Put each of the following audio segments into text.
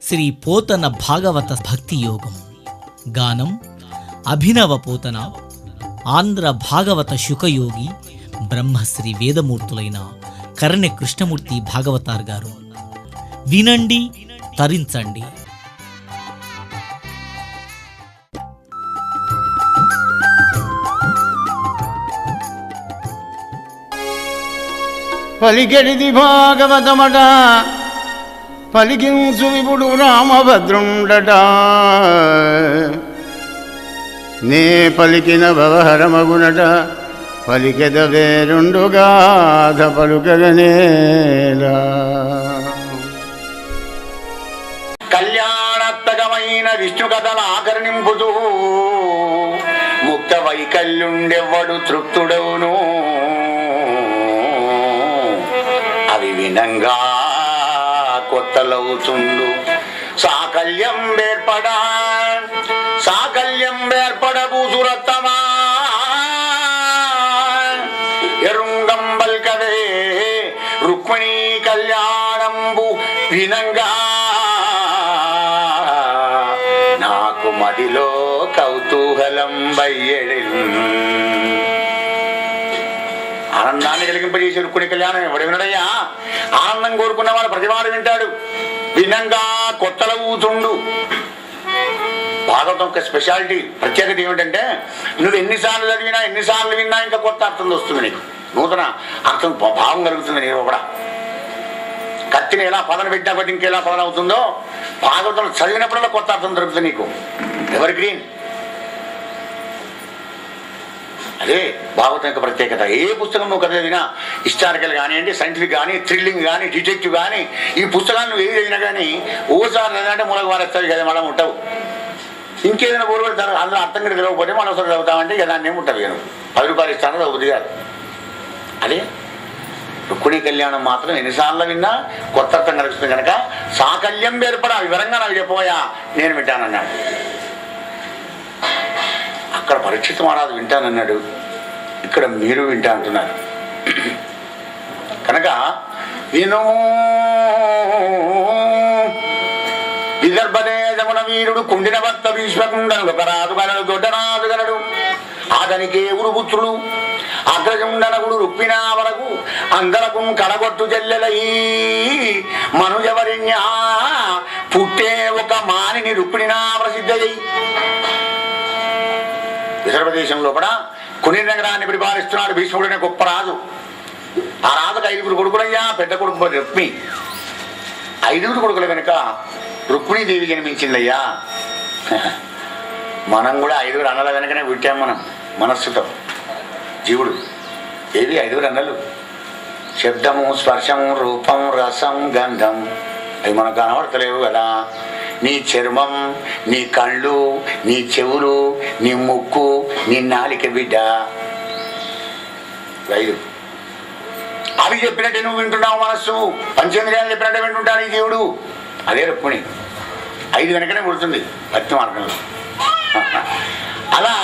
శ్రీ పోతన భాగవత భక్తి యోగం. గానం అభినవ పోతన, ఆంధ్ర భాగవత శుకయోగి బ్రహ్మశ్రీ వేదమూర్తులైన కరణె కృష్ణమూర్తి భాగవతార్ గారు. వినండి, తరించండి. పలికెడిది భాగవతమట, పలికించు విపుడు రామభద్రుండట. నే పలికిన భవహరమగునట, పలికెద వేరుండుగాథ పలుకగనేలా. కళ్యాణత్తగమైన విష్ణు కథల ఆకర్ణింపుతూ ముక్త వైకల్యుండెవ్వడు తృప్తుడవును. అవి వినంగా కొత్తలవుతుండు సాకల్యం ఏర్పడబూసురత్తమా ఎరుంగంబల్కవే రుక్మిణీ కళ్యాణంబు వినంగా నాకు మదిలో కౌతూహలం బయ్యడి. ఆనందాన్ని కలిగింపజేసే రుక్మిణి కళ్యాణం ఎవడు వినడయ్యా? ఆనందం కోరుకున్నవాడు ప్రతివాడు వింటాడు. వినంగా కొత్తలవుతుండు. భాగవతం యొక్క స్పెషాలిటీ, ప్రత్యేకత ఏమిటంటే నువ్వు ఎన్నిసార్లు చదివినా ఎన్నిసార్లు విన్నా ఇంకా కొత్త అర్థం వస్తుంది. నీకు నూతన అర్థం భావం కలుగుతుంది. నేను కూడా కత్తిని ఎలా పదన పెట్టినా బట్టి ఇంకెలా పదన అవుతుందో భాగవతం చదివినప్పుడల్లా కొత్త అర్థం దొరుకుతుంది నీకు. Ever green. అదే భాగవతం యొక్క ప్రత్యేకత. ఏ పుస్తకం నువ్వు కథ చదివినా, హిస్టారికల్ కానివ్వండి, సైంటిఫిక్ కానీ, థ్రిల్లింగ్ కానీ, డిటెక్టివ్ కానీ, ఈ పుస్తకాన్ని నువ్వు ఏది చదివినా కానీ ఓసారి చదివినంటే మూలకు వారేస్తావు కదా, మళ్ళీ ఉంటావు. ఇంకేదైనా బోరు పెడతారు, అందులో అర్థం కూడా తెలియకపోతే మళ్ళీ ఒకసారి చదువుతామంటే ఇక దాన్ని ఏమి ఉంటుంది. నేను 10 రూపాయలు ఇస్తాను చదువుతుంది కాదు. అదే రుక్మిణీ కళ్యాణం మాత్రం ఎన్నిసార్లు విన్నా కొత్త అర్థం కలుగుతుంది కనుక సాకల్యం ఏర్పడ వివరంగా నాకు చెప్పబోయా, నేను వింటానన్నాడు. అక్కడ పరీక్షిత్ మహారాజు వింటానన్నాడు, ఇక్కడ మీరు వింటా అంటున్నారు కనుక విను. విదర్భదేశమున వీరుడు కుండిన భర్త భీష్మకుండను ఒకరాజు గలడు, దొడ్డరాజు గలడు. అతనికి పుత్రుడు అగ్రజుండనగుడు రుక్మిణా వరకు అందరకు కడగొట్టు చెల్లెలై మనుజవరిణ్య పుట్టే ఒక మానిని రుక్మిణినా ప్రసిద్ధయ్యి. విదర్భదేశంలో కూడా కొన్ని నగరాన్ని పరిపాలిస్తున్నాడు భీష్ముడనే గొప్ప రాజు. ఆ రాజుకు 5 కొడుకులయ్యా. పెద్ద కొడుకు రుక్మి. 5 కొడుకుల కనుక రుక్మిణీదేవి జన్మించిందయ్యా. మనం కూడా 5 అన్నల వెనకనే పుట్టాం. మనం మనస్సుతో జీవుడు ఏవి 5 అన్నలు? శబ్దము, స్పర్శము, రూపం, రసం, గంధం. అవి మనకు కనబడతలేవు కదా. నీ చర్మం, నీ కళ్ళు, నీ చెవులు, నీ ముక్కు, నీ నాలిక బిడ్డ 5. అవి చెప్పినట్టే నువ్వు వింటున్నావు. మనస్సు పంచేంద్రియాలు చెప్పినట్టే వింటుంటాడు ఈ జీవుడు. అదే రుక్మిణి 5 వెనకనే పుడుతుంది భక్తి మార్గంలో. అలా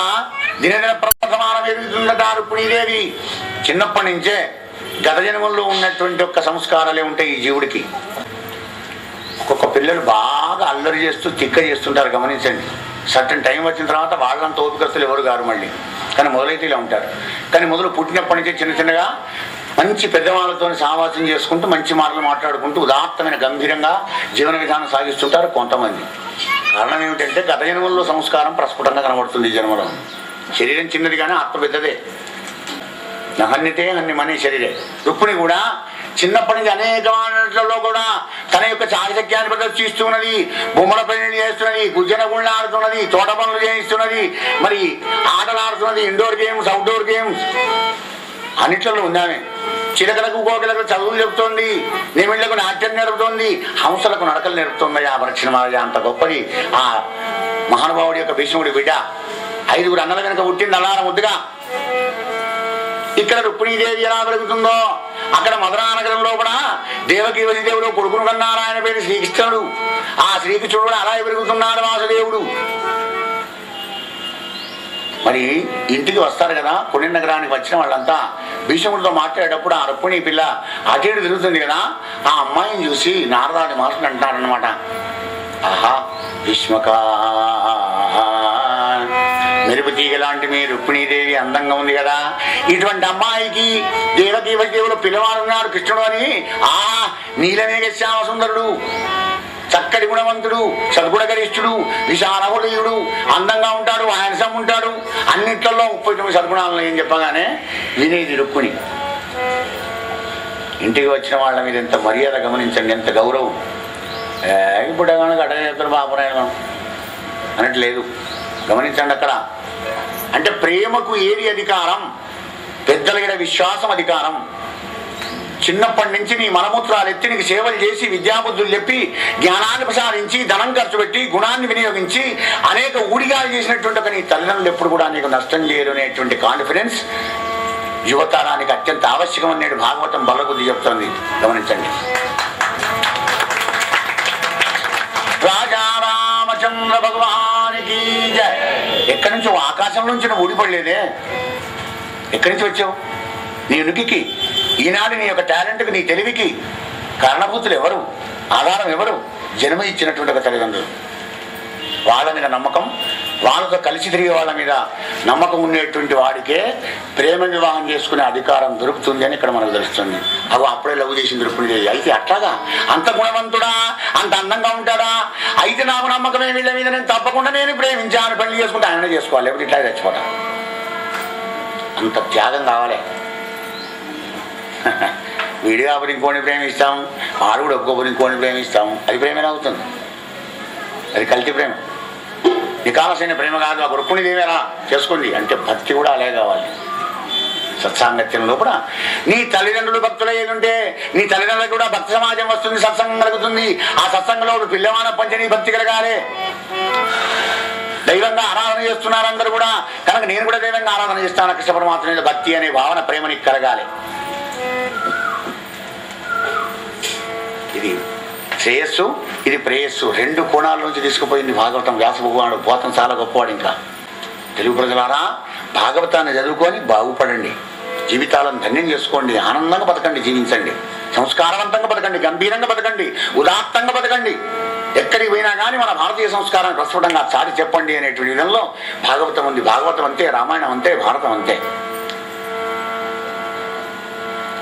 దినదిన ప్రవర్తమానం ఎదుగుతుందట రుక్మిణీదేవి. చిన్నప్పటి నుంచే గత జన్మల్లో ఉన్నటువంటి ఒక్క సంస్కారాలే ఉంటాయి ఈ జీవుడికి. ఒక్కొక్క పిల్లలు బాగా అల్లరి చేస్తూ తిక్క చేస్తుంటారు, గమనించండి. సర్టన్ టైం వచ్చిన తర్వాత వాళ్ళంతా ఓపికస్తులు ఎవరు గారు మళ్ళీ, కానీ మొదలైతే ఇలా ఉంటారు. కానీ మొదలు పుట్టినప్పటి నుంచే చిన్న చిన్నగా మంచి పెద్దవాళ్ళతో సహవాసం చేసుకుంటూ మంచి మాటలు మాట్లాడుకుంటూ ఉదాత్తమైన గంభీరంగా జీవన విధానం సాగిస్తుంటారు కొంతమంది. కారణం ఏమిటంటే గత జన్మల్లో సంస్కారం ప్రస్ఫుటంగా కనబడుతుంది. ఈ జన్మలో శరీరం చిన్నది కానీ ఆత్మ పెద్దదే. నహన్నితే అన్ని మనీ శరీరే. రుక్మిణి కూడా చిన్నప్పటి నుంచి అనేక వాటిలో కూడా తన యొక్క చాకచక్యాన్ని ప్రదర్శిస్తున్నది. బొమ్మల పెళ్లి చేస్తున్నది, గుజ్జన గుళ్ళ ఆడుతున్నది, తోట పనులు చేయిస్తున్నది, మరి ఆటలు ఆడుతున్నది, ఇండోర్ గేమ్స్, అవుట్డోర్ గేమ్స్ అన్నిట్లలో ఉందామే. చిలకలకు కోకిలకు చదువులు చెబుతోంది, నిమిళ్లకు నాట్యం నేర్పుతోంది, హంసలకు నడకలు నేర్పుతోంది. ఆ పరీక్షణ మహారాజా అంత గొప్పది ఆ మహానుభావుడి యొక్క భీష్ముడి బిడ్డ. 5 అన్నల వెనుక పుట్టింది అల్లార ముద్దుగా. ఇక్కడ రుక్మిణీదేవి ఎలా పెరుగుతుందో అక్కడ మధురా నగరంలో కూడా దేవకీ వసుదేవుడు కొడుకును కన్నారు. ఆయన పేరు శ్రీకృష్ణుడు. ఆ శ్రీకృష్ణుడు కూడా అలా పెరుగుతున్నాడు వాసుదేవుడు. మరి ఇంటికి వస్తారు కదా, కొన్ని నగరానికి వచ్చిన వాళ్ళంతా భీష్ముడితో మాట్లాడేటప్పుడు ఆ రుక్మిణి పిల్ల అటు ఇటు తిరుగుతుంది కదా, ఆ అమ్మాయిని చూసి నారదాది మాటలు అంటారనమాట. ఆహా భీష్మక మెరుపు తీగ లాంటి మీ రుక్మిణీదేవి అందంగా ఉంది కదా, ఇటువంటి అమ్మాయికి దేవకీ వసుదేవుడు పిల్లవాడున్నాడు కృష్ణుడు అని. నీలమేఘ శ్యామ సుందరుడు, చక్కటి గుణవంతుడు, సద్గుణగరిష్ఠుడు, విశాల హృదయుడు, అందంగా ఉంటాడు, హ్యాండ్సమ్ ఉంటాడు, అన్నిట్లలో 39 సద్గుణాలను ఏం చెప్పగానే వినేది రుక్మిణి. ఇంటికి వచ్చిన వాళ్ళ మీద ఎంత మర్యాద గమనించండి, ఎంత గౌరవం. ఇప్పుడు అటగేస్తారు బాపరాయణం అనట్లేదు, గమనించండి అక్కడ. అంటే ప్రేమకు ఏది అధికారం? పెద్దలగిన విశ్వాసం అధికారం. చిన్నప్పటి నుంచి నీ మలమూత్రాలు ఎత్తి నీకు సేవలు చేసి విద్యాబుద్ధులు చెప్పి జ్ఞానాన్ని ప్రసాదించి ధనం ఖర్చు పెట్టి గుణాన్ని వినియోగించి అనేక ఊడిగాలు చేసినటువంటి ఒక నీ తల్లిదండ్రులు ఎప్పుడు కూడా నీకు నష్టం చేయరు అనేటువంటి కాన్ఫిడెన్స్ యువతరానికి అత్యంత ఆవశ్యకం అనేది భాగవతం బలబుద్ధి చెప్తుంది, గమనించండి. రాజా రామచంద్ర భగవానికి జయ. ఎక్కడి నుంచో ఆకాశం నుంచి నువ్వు ఊడిపడలేదే, ఎక్కడి నుంచి వచ్చావు? నీ ఉనికికి, ఈనాడు నీ యొక్క టాలెంట్కి, నీ తెలివికి కారణభూతులు ఎవరు? ఆధారం ఎవరు? జన్మ ఇచ్చినటువంటి ఒక తల్లిదండ్రులు. వాళ్ళ మీద నమ్మకం, వాళ్ళతో కలిసి తిరిగే వాళ్ళ మీద నమ్మకం ఉండేటువంటి వాడికే ప్రేమ వివాహం చేసుకునే అధికారం దొరుకుతుంది అని ఇక్కడ మనకు తెలుస్తుంది. అవి అప్పుడే లవ్ చేసింది రుక్మిణీదేవి. అయితే అట్లాగా అంత గుణవంతుడా, అంత అందంగా ఉంటాడా? అయితే నాకు నమ్మకమే వీళ్ళ మీద, నేను తప్పకుండా నేను ప్రేమించాను, పెళ్లి చేసుకుంటే ఆయనే చేసుకోవాలి, లేకపోతే ఇట్లా చచ్చిపోతా. అంత త్యాగం కావాలి. వీడు కాబట్టి ఇంకోని ప్రేమిస్తాం, వాడు కూడా ఒక్కొక్కరు ఇంకోని ప్రేమిస్తాం, అది ప్రేమేనా అవుతుంది? అది కల్తీ ప్రేమ, నికాలసైన ప్రేమ కాదు. ఆ రుక్మిణీదేవేనా చేసుకోండి అంటే భక్తి కూడా అలాగే కావాలి. సత్సాంగత్యంలో కూడా నీ తల్లిదండ్రులు భక్తులు ఏదుంటే నీ తల్లిదండ్రులకు కూడా భక్తి సమాజం వస్తుంది, సత్సంగం కలుగుతుంది. ఆ సత్సంగంలో పిల్లవాన పంచని భక్తి కలగాలి. దైవంగా ఆరాధన చేస్తున్నారు అందరూ కూడా, కనుక నేను కూడా దైవంగా ఆరాధన చేస్తాను, కృష్ణ పరమాత్మ మీద భక్తి అనే భావన ప్రేమని కలగాలి. ఇది శ్రేయస్సు, ఇది ప్రేయస్సు, రెండు కోణాల నుంచి తీసుకుపోయింది భాగవతం. వ్యాస భగవానుడు పోతం చాలా గొప్పవాడు. ఇంకా తెలుగు ప్రజలారా భాగవతాన్ని చదువుకొని బాగుపడండి, జీవితాలను ధన్యం చేసుకోండి, ఆనందంగా బతకండి, జీవించండి, సంస్కారవంతంగా బతకండి, గంభీరంగా బతకండి, ఉదాత్తంగా బతకండి. ఎక్కడికి పోయినా కానీ మన భారతీయ సంస్కారాన్ని ప్రస్ఫుటంగా చాటి చెప్పండి అనేటువంటి విధంలో భాగవతం ఉంది. భాగవతం అంతే, రామాయణం అంతే, భారతం అంతే.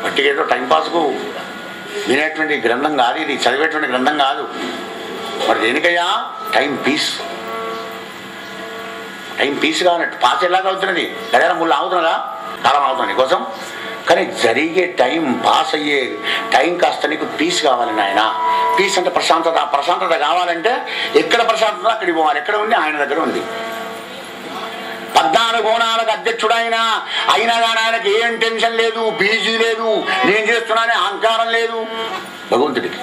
బట్టికేదో టైంపాస్కు వినేటువంటి గ్రంథం కాదు ఇది, చదివేటువంటి గ్రంథం కాదు. మరి దేనికయ్యా? Time piece. టైం పీస్ కావాలంటే పాస్ ఎలాగ అవుతున్నది? గడియారం ముళ్ళు ఆగుతున్నదా? కాలం అవుతుంది నీకోసం. కానీ జరిగే టైం, పాస్ అయ్యే టైం కాస్త నీకు పీస్ కావాలి నాయన. పీస్ అంటే ప్రశాంతత. ప్రశాంతత కావాలంటే ఎక్కడ ప్రశాంతత అక్కడికి పోవాలి. ఎక్కడ ఉంది? ఆయన దగ్గర ఉంది. 14 కోణాలకు అధ్యక్షుడు అయినా కానీ ఆయనకి ఏం టెన్షన్ లేదు, బీజీ లేదు, నేను చేస్తున్నానే అహంకారం లేదు భగవంతుడికి.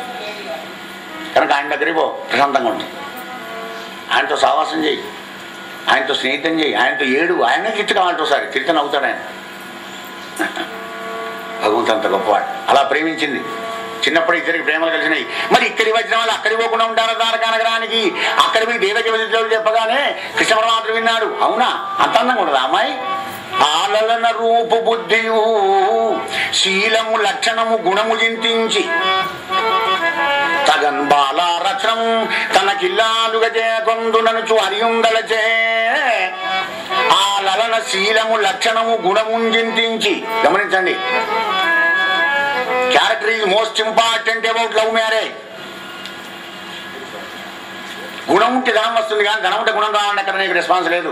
కనుక ఆయన దగ్గరికి పో, ప్రశాంతంగా ఉంది. ఆయనతో సావాసం చేయి, ఆయనతో స్నేహితం చేయి, ఆయనతో ఏడు, ఆయనే తిట్టు కావాలంటే ఒకసారి తిరిగి నవ్వుతాడు ఆయన. భగవంతుడు అంత గొప్పవాడు. అలా ప్రేమించింది. చిన్నప్పుడు ఇద్దరికి ప్రేమలు కలిసినాయి. మరి ఇక్కడికి వచ్చిన వాళ్ళు అక్కడికి పోకుండా ఉంటారు ద్వారకా నగరానికి. అక్కడి పోయి దేవకి వదిలేడు చెప్పగానే కృష్ణ పరమాత్మ విన్నాడు. అవునా, అంత అందంగా ఉండదు అమ్మాయి? ఆలలన రూపు బుద్ధియు శీలము లక్షణము గుణము చింతించి తగన్ బాలా రచనం తనకిల్లాలుగా చేకొందుననుచు అరియుందలచే ఆ లలన శీలము లక్షణము గుణము చింతించి. గమనించండి, character is most important about love marriage. గుణం ఉంటే ధనం వస్తుంది, కానీ ధనం ఉంటే గుణం కావాలంటే అక్కడ నీకు రెస్పాన్స్ లేదు.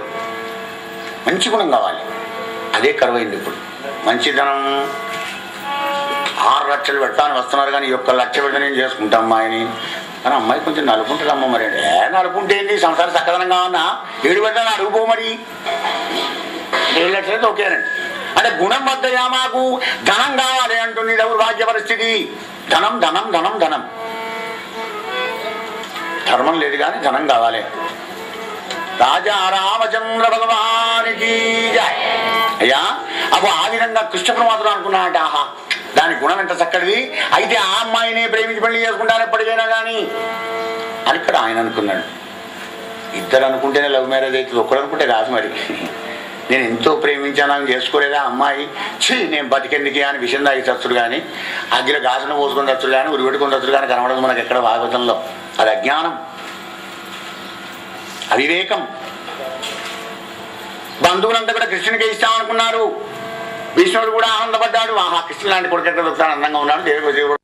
మంచి గుణం కావాలి, అదే కరువైంది ఇప్పుడు. మంచి ధనం 6 లక్షలు పెడతాను వస్తున్నారు, కానీ 1 లక్ష పెడితే నేను చేసుకుంటా అమ్మాయిని. కానీ అమ్మాయి కొంచెం నలుపుంటుంది అమ్మ. మరి నలుపుంటే ఏంటి? సంసారం చక్కదనంగా ఉన్నా 7 పెడతాను అడుగుపో. మరి 7 లక్షలు అయితే ఓకేనండి. అంటే గుణం వద్దయా మాకు, ధనం కావాలి అంటుంది దౌర్భాగ్య పరిస్థితి. ధనం ధనం ధనం ధనం. ధర్మం లేదు కానీ ధనం కావాలి. రాజా రామచంద్ర భగవానికి జయ. అయ్యా అప్పుడు ఆ విధంగా కృష్ణ పరమాత్మ అనుకున్నాడట. ఆహా, దాని గుణం ఎంత చక్కటిది, అయితే ఆ అమ్మాయిని ప్రేమించి పెళ్లి చేసుకుంటాను ఎప్పటికైనా కానీ అని ఇక్కడ ఆయన అనుకున్నాడు. ఇద్దరు అనుకుంటేనే లవ్ మ్యారేజ్ అవుతుంది, ఒక్కరు అనుకుంటే కాదు. మరి నేను ఎంతో ప్రేమించాను అని చేసుకోలేదా అమ్మాయి? నేను బతికెందుకే అని విషయం తాగి చచ్చుడు కానీ, అగ్గిలో గాజును పోసుకొని చచ్చుడు కానీ, ఉరిపెట్టుకొని చచ్చుడు కానీ కనబడదు మనకు ఎక్కడ భాగవతంలో. అది అజ్ఞానం. అవివేకం. బంధువులంతా కూడా కృష్ణునికి ఇస్తామనుకున్నారు. భీష్ముడు కూడా ఆనందపడ్డాడు. ఆహా, కృష్ణుడు లాంటి కొడుకు ఎక్కడ దొరుకుతాడు, అందంగా ఉన్నాడు, దేవుడు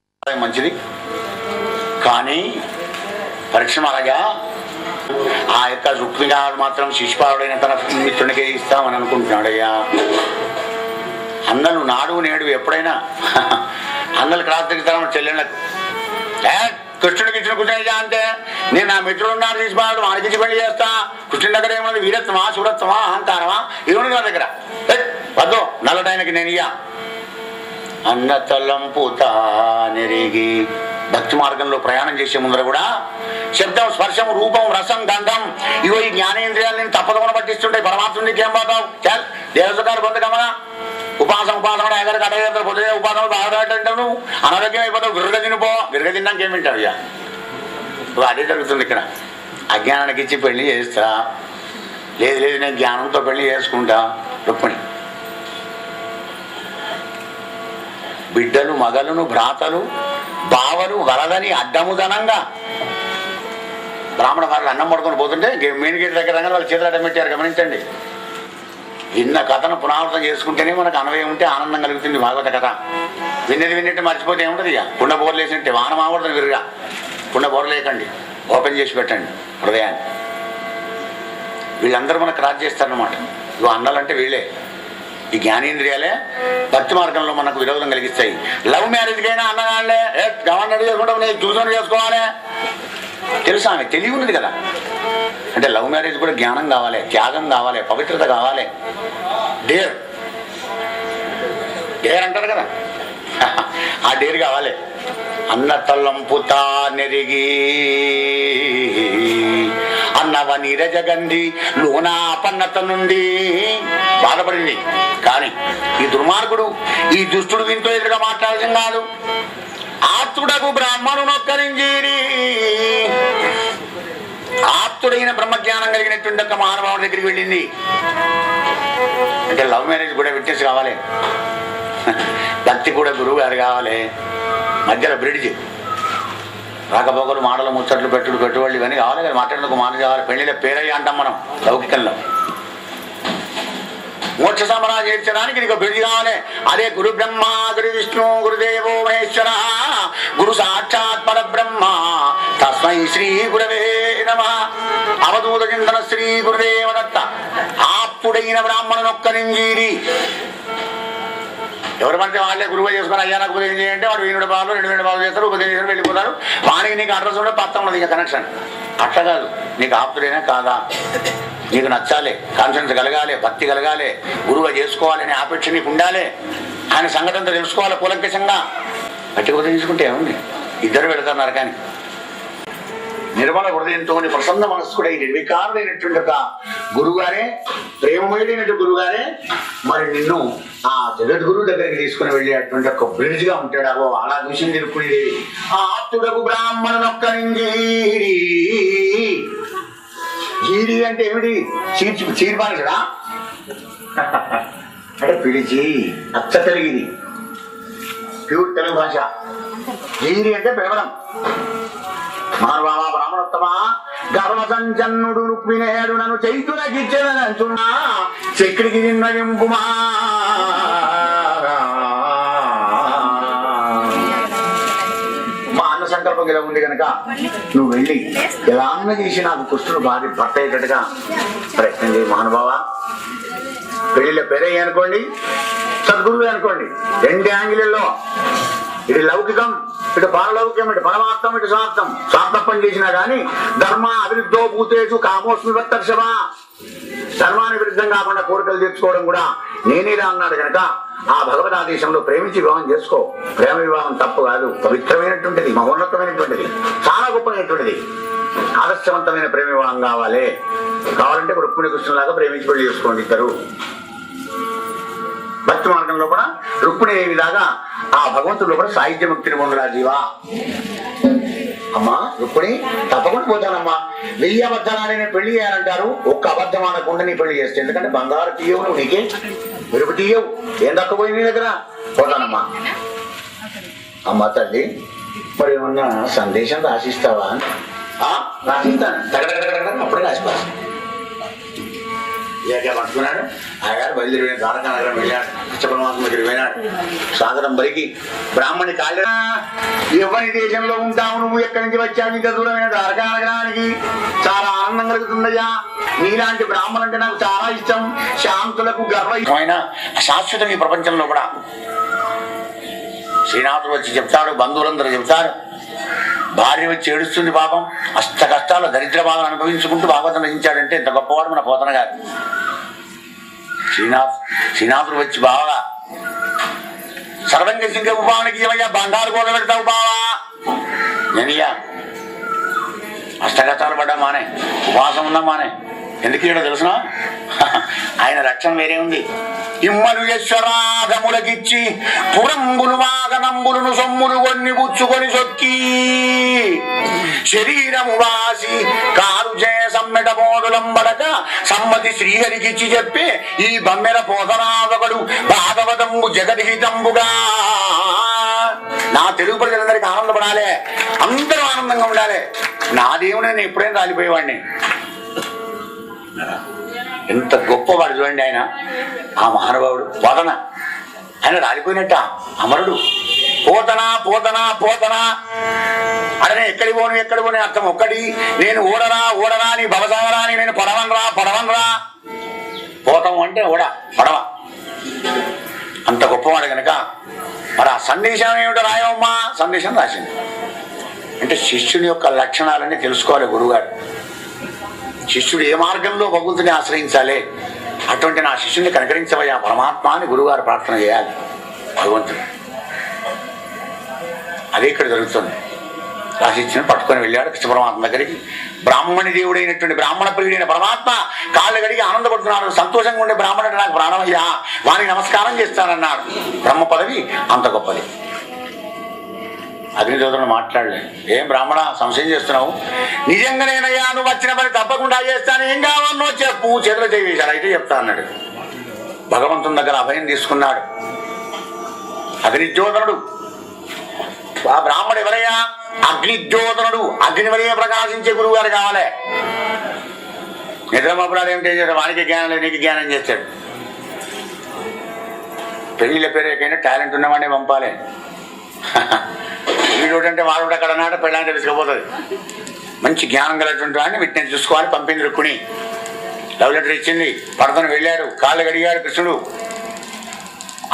మంచిది. కానీ పరీక్ష మహారాజా ఆ యొక్క రుక్మిగాడు మాత్రం శిశుపాలుడైన తన మిత్రునికే ఇస్తామని అనుకుంటున్నాడయ్యా. అందరూ నాడు నేడు ఎప్పుడైనా అందరు క్రాస్ తిరుగుతాను చెల్లెళ్ళకు. కృష్ణుడికి ఇచ్చిన కూర్చొని అంటే నేను నా మిత్రుడు ఉన్నాడు శిశుపాలుడు, వాడికి పెళ్లి చేస్తా. కృష్ణుడి దగ్గర ఏమన్నది వీరత్వమా, శూరత్వమా, అహంకారమా? ఇవన్నీ నా దగ్గర వద్దు, నల్లటైనకి నేను ఇయ్యా. అన్న తలంపుతా నెరిగి భక్తి మార్గంలో ప్రయాణం చేసే ముందర కూడా శబ్దం, స్పర్శం, రూపం, రసం, గంధం ఇవో ఈ జ్ఞానేంద్రియాలు నేను తప్పదమని పట్టిస్తుంటాయి. పరమాత్మ నీకేం పోతావు? దేవసకాలు పొందగమనా? ఉపాసన కూడా ఎగర కట్టగలుగుతారు. పొద్దునే ఉపాసన బాగా అంటావు, అనారోగ్యం అయిపోతావు. విరగ తినిపో. విరగ తిన్నాక ఏం వింటావు? ఇక నువ్వు అదే జరుగుతుంది ఇక్కడ. అజ్ఞానానికి ఇచ్చి పెళ్లి చేస్తా. లేదు లేదు, నేను జ్ఞానంతో పెళ్లి చేసుకుంటా. రుక్మిణి బిడ్డలు, మగలను, భ్రాతలు, బావలు వలదని అడ్డముదనంగా బ్రాహ్మణ వారు అన్నం పడుకొని పోతుంటే మెయిన్ గేట్ దగ్గర వాళ్ళు చేతులు అడ్డం పెట్టారు. గమనించండి. విన్న కథను పునరావృతం చేసుకుంటేనే మనకు అన్వయం ఉంటే ఆనందం కలుగుతుంది. భాగవత కథ విన్నది విన్నట్టు మర్చిపోతే ఏముంటుంది? ఇక కుండ బోర్లు వేసినట్టే వాన మాకూడదు. విరుగా కుండ బోర్లు వేయకండి, ఓపెన్ చేసి పెట్టండి హృదయాన్ని. వీళ్ళందరూ మనకు క్రాస్ చేస్తారనమాట. ఇవి అన్నాలంటే వీళ్ళే. ఈ జ్ఞానేంద్రియాలే భక్తి మార్గంలో మనకు విరోధం కలిగిస్తాయి. లవ్ మ్యారేజ్కైనా అన్నగానే గవర్నర్ చేసుకుంటాం, నేను చూసుకొని చేసుకోవాలి. తెలుసా? ఆమె తెలివి ఉన్నది కదా. అంటే లవ్ మ్యారేజ్ కూడా జ్ఞానం కావాలి, త్యాగం కావాలి, పవిత్రత కావాలి. డేర్ డేర్ అంటారు కదా, ఆ డేర్ కావాలి. అన్న తల్లంపుతా నెరిగి అన్నవ నీరజగంధి లోనా పన్నత నుండి బాధపడింది. కానీ ఈ దుర్మార్గుడు, ఈ దుష్టుడు దీంతో ఎదురుగా మాట్లాడటం కాదు. ఆప్తుడకు బ్రాహ్మణు నొక్కరింజీరి, ఆప్తుడైన బ్రహ్మజ్ఞానం కలిగినటువంటి ఒక మహానుభావుడి దగ్గరికి వెళ్ళింది. అంటే లవ్ మ్యారేజ్ కూడా విట్నెస్ కావాలి, భక్తి కూడా గురువు గారు కావాలి. మధ్యలో బ్రిడ్జ్, రాకపోకలు, మాటలు, ముచ్చట్లు, పెట్టుబడులు ఇవన్నీ కావాలి కదా. మాట్లాడేందుకు మాట కావాలి. పెళ్లిలో పేరయ్య అంటాం మనం లౌకికంలో. మోక్ష సమరా చేర్చడానికి నీకు బ్రిడ్జ్ కావాలి. అదే గురు బ్రహ్మ, గురు విష్ణు, గురుదేవో మహేశ్వర, గురు సాక్షాత్ పరబ్రహ్మ, తస్మై శ్రీ గురవే నమః. అవధూత చింతన శ్రీ గురుదేవ దత్త. ఆప్తుడైన బ్రాహ్మణునొక్కరింజీరి. ఎవరు పడితే వాళ్ళే గురువు చేసుకుని అయ్యా నాకు ఉపదేశం చేయంటే వాడు 2 బాలు 2 బాలు చేస్తారు, ఉపదేశం చేస్తారు, వెళ్ళిపోతారు. వానికి నీకు అడ్రస్ ఉంటే పత్తం ఉన్నది, ఇంకా కనెక్షన్. అట్లా కాదు. నీకు ఆప్తుడైనా కాదా, నీకు నచ్చాలి, కాన్ఫిడెన్స్ కలగాలి, భక్తి కలగాలి, గురువుగా చేసుకోవాలనే ఆపేక్ష నీకు ఉండాలి. ఆయన సంగతంతో తెలుసుకోవాలి కూలంకషంగా. గట్టిగా ఉపదేశం తీసుకుంటే ఏముంది, ఇద్దరు వెళుతున్నారు. కానీ నిర్మల హృదయంతో ప్రసన్న మనస్కుడై నిర్వికారుడైనటువంటి ఒక గురువుగారే, ప్రేమమయుడైనటువంటి గురువుగారే మరి నిన్ను ఆ జగద్గురువు దగ్గరికి తీసుకుని వెళ్ళేటువంటి ఒక బ్రిడ్జ్ గా ఉంటాడు. అవో అలా దృశ్యం నిలుపుకునేది. ఆప్తుడకు బ్రాహ్మణునొక్కరింజీరి. జీరి అంటే ఏమిటి? చీర్పానిసడా అంటే పిలిచి అచ్చ తెలుగుది, ప్యూర్ తెలుగు భాష. జీరి అంటే పిలవడం. మహానుభావ బ్రాహ్మణోత్తమ, గర్వ సంచన్నుడు రుక్మిణేయుడు నన్ను చైతునకిచ్చేదనంచున్నా చక్రికి నిన్నయింపుమా. మా అన్న సంకల్పం ఇలా ఉంది కనుక నువ్వు వెళ్ళి ఎలా అన్న చేసి నాకు కృష్ణుడు భార్య భర్త అయ్యేటట్టుగా ప్రయత్నం చేయి మహానుభావ. పెళ్లిలో పెరయ్యి అనుకోండి, సద్గురువే అనుకోండి. 2 యాంగిల్లో, ఇటు లౌకికం, ఇటు పారలౌకికం, ఇటు పరమార్థం, ఇటు స్వార్థం. స్వార్థ పని చేసినా కానీ ధర్మ అభివృద్ధో భూతేషు కామోస్మి వత్తర్షభ. ధర్మానికి విరుద్ధం కాకుండా కోరికలు తెచ్చుకోవడం కూడా నేనేలా అన్నాడు కనుక ఆ భగవద్ ఆదేశంలో ప్రేమించి వివాహం చేసుకో. ప్రేమ వివాహం తప్పు కాదు, పవిత్రమైనటువంటిది, మహోన్నతమైనటువంటిది, చాలా గొప్పమైనటువంటిది. ఆదర్శవంతమైన ప్రేమ వివాహం కావాలంటే రుక్మిణి కృష్ణులాగా ప్రేమించి పెళ్లి చేసుకోండి ఇద్దరు. భక్తి మార్గంలో కూడా రుక్మిణి విధాగా ఆ భగవంతుడు కూడా సాహిత్య ముక్తిని పొందరా జీవా. అమ్మా రుక్మిణి తప్పకుండా పోతానమ్మా. 1000 అబద్ధాలని పెళ్లి చేయాలంటారు, ఒక్క అబద్ధం ఆడకుండా నీ పెళ్లి చేస్తే. ఎందుకంటే బంగారు తీయవు, నువ్వు నీకే మెరుపు తీయవు, ఏం తక్కువపోయి నీ దగ్గర. పోతానమ్మా. అమ్మ తల్లి మరి ఏమన్నా సందేశం రాసిస్తావా? రాసిస్తాను అప్పుడే రాసిపోతాను. ఇక పట్టుకున్నాడు. ఆయగారు బయలుదేరి ద్వారకా నగరం వెళ్ళాడు. కృష్ణపరమాత్మ దగ్గరికి వెళ్ళాడు. సాగరం పలికి బ్రాహ్మణి కాళ్ళ ఎవరి దేశంలో ఉంటావు నువ్వు, ఎక్కడి నుంచి వచ్చావు, ఇంత దూరమైన ద్వారకా నగరానికి చాలా ఆనందం కలుగుతుందయ్యా. నీలాంటి బ్రాహ్మణులు అంటే నాకు చాలా ఇష్టం. శాంతులకు గర్వమైన శాశ్వతం ఈ ప్రపంచంలో కూడా. శ్రీనాథుడు వచ్చి చెప్తాడు, బంధువులందరూ చెప్తారు. భార్య వచ్చి ఏడుస్తుంది పాపం. అష్ట కష్టాలు దరిద్ర బాధలు అనుభవించుకుంటూ భాగవతం రచించాడంటే ఇంత గొప్పవాడు మన పోతన గారు. శ్రీనాథుడు వచ్చి బావగా సర్వంగ సింగ ఉపానికి ఏమయ్యా బండారు కూడా పెడతావు బావా. నేనయ్యా అష్ట కష్టాలు పడ్డా మానే, ఉపవాసం ఉన్నా మానే. ఎందుకు ఇక్కడ తెలుసునా, ఆయన లక్ష్యం వేరే ఉంది. ఇమ్మను యశ్వరాధములకిచ్చి పురంబులు వాగనంబులను సొమ్ములు కొన్ని పుచ్చుకొని సొక్కి శరీరము వాసి కారు చే సమ్మెట మోడులంబడక సమ్మతి శ్రీహరికిచ్చి చెప్పి ఈ బమ్మెర పోతనాదొకడు భాగవతంబు జగద్హితంబుగా. నా తెలుగు ప్రజలందరికీ ఆనందపడాలి, అందరూ ఆనందంగా ఉండాలి. నా దేవుడు నేను ఎప్పుడైనా రాలిపోయేవాడిని. ఎంత గొప్పవాడు చూడండి ఆయన, ఆ మహానుభావుడు పోతన. ఆయన రాలిపోయినట్ట అమరుడు. పోతనా పోతనా పోతనా అడనే ఎక్కడి పోను అర్థం ఒక్కటి. నేను ఓడరా నీ భవసావరా అని నేను పడవనరా. పోతం అంటే ఓడ, పడవ. అంత గొప్పవాడు కనుక మరి ఆ సందేశం ఏమిటో రాయవమ్మా. సందేశం రాసింది. అంటే శిష్యుని యొక్క లక్షణాలన్నీ తెలుసుకోవాలి గురువుగారు. శిష్యుడు ఏ మార్గంలో భగవంతుని ఆశ్రయించాలి, అటువంటి నా శిష్యుని కనుకరించవయ్యా పరమాత్మ అని గురువుగారు ప్రార్థన చేయాలి భగవంతుడు. అదే ఇక్కడ జరుగుతుంది. రాసిచ్చిన పట్టుకొని వెళ్ళాడు కృష్ణ పరమాత్మ దగ్గరికి. బ్రాహ్మణి దేవుడైనటువంటి బ్రాహ్మణ ప్రియుడైన పరమాత్మ కాళ్ళు గడిగి ఆనందపడుతున్నాడు. సంతోషంగా ఉండే బ్రాహ్మణుడు నాకు ప్రాణమయ్యా, వారికి నమస్కారం చేస్తానన్నాడు. బ్రహ్మ పదవి అంత గొప్పది. అగ్నిదేవుడు మాట్లాడలేదు. ఏం బ్రాహ్మణ సంశయం చేస్తున్నావు? నిజంగానేనయ్యా, నువ్వు వచ్చిన పని తప్పకుండా చేస్తాను, ఏం కావాలనో చెప్పు, చేతులు చేశాడు. అయితే చెప్తా అన్నాడు. భగవంతుని దగ్గర అభయం తీసుకున్నాడు. అగ్నిజ్యోతనుడు. ఆ బ్రాహ్మడు ఎవరయ్యా? అగ్నిజ్యోతనుడు. అగ్ని వలె ప్రకాశించే గురువు గారు కావాలి. నిద్రమపురాలు ఏమిటి చేశాడు? వానికి జ్ఞానం లేదు, నీకు జ్ఞానం చేస్తాడు. పెళ్లిళ్ళ పేరుకైనా టాలెంట్ ఉన్నవాడిని పంపాలి. వీడోటంటే వాడు అక్కడ నాట పెళ్ళంటే తీసుకుపోతుంది. మంచి జ్ఞానం కలిగినటువంటి వాడిని వీటిని చూసుకోవాలి. పంపింది రుక్కుని లవ్ లెటర్ ఇచ్చింది. పడతను వెళ్ళాడు, కాళ్ళు గడిగాడు కృష్ణుడు.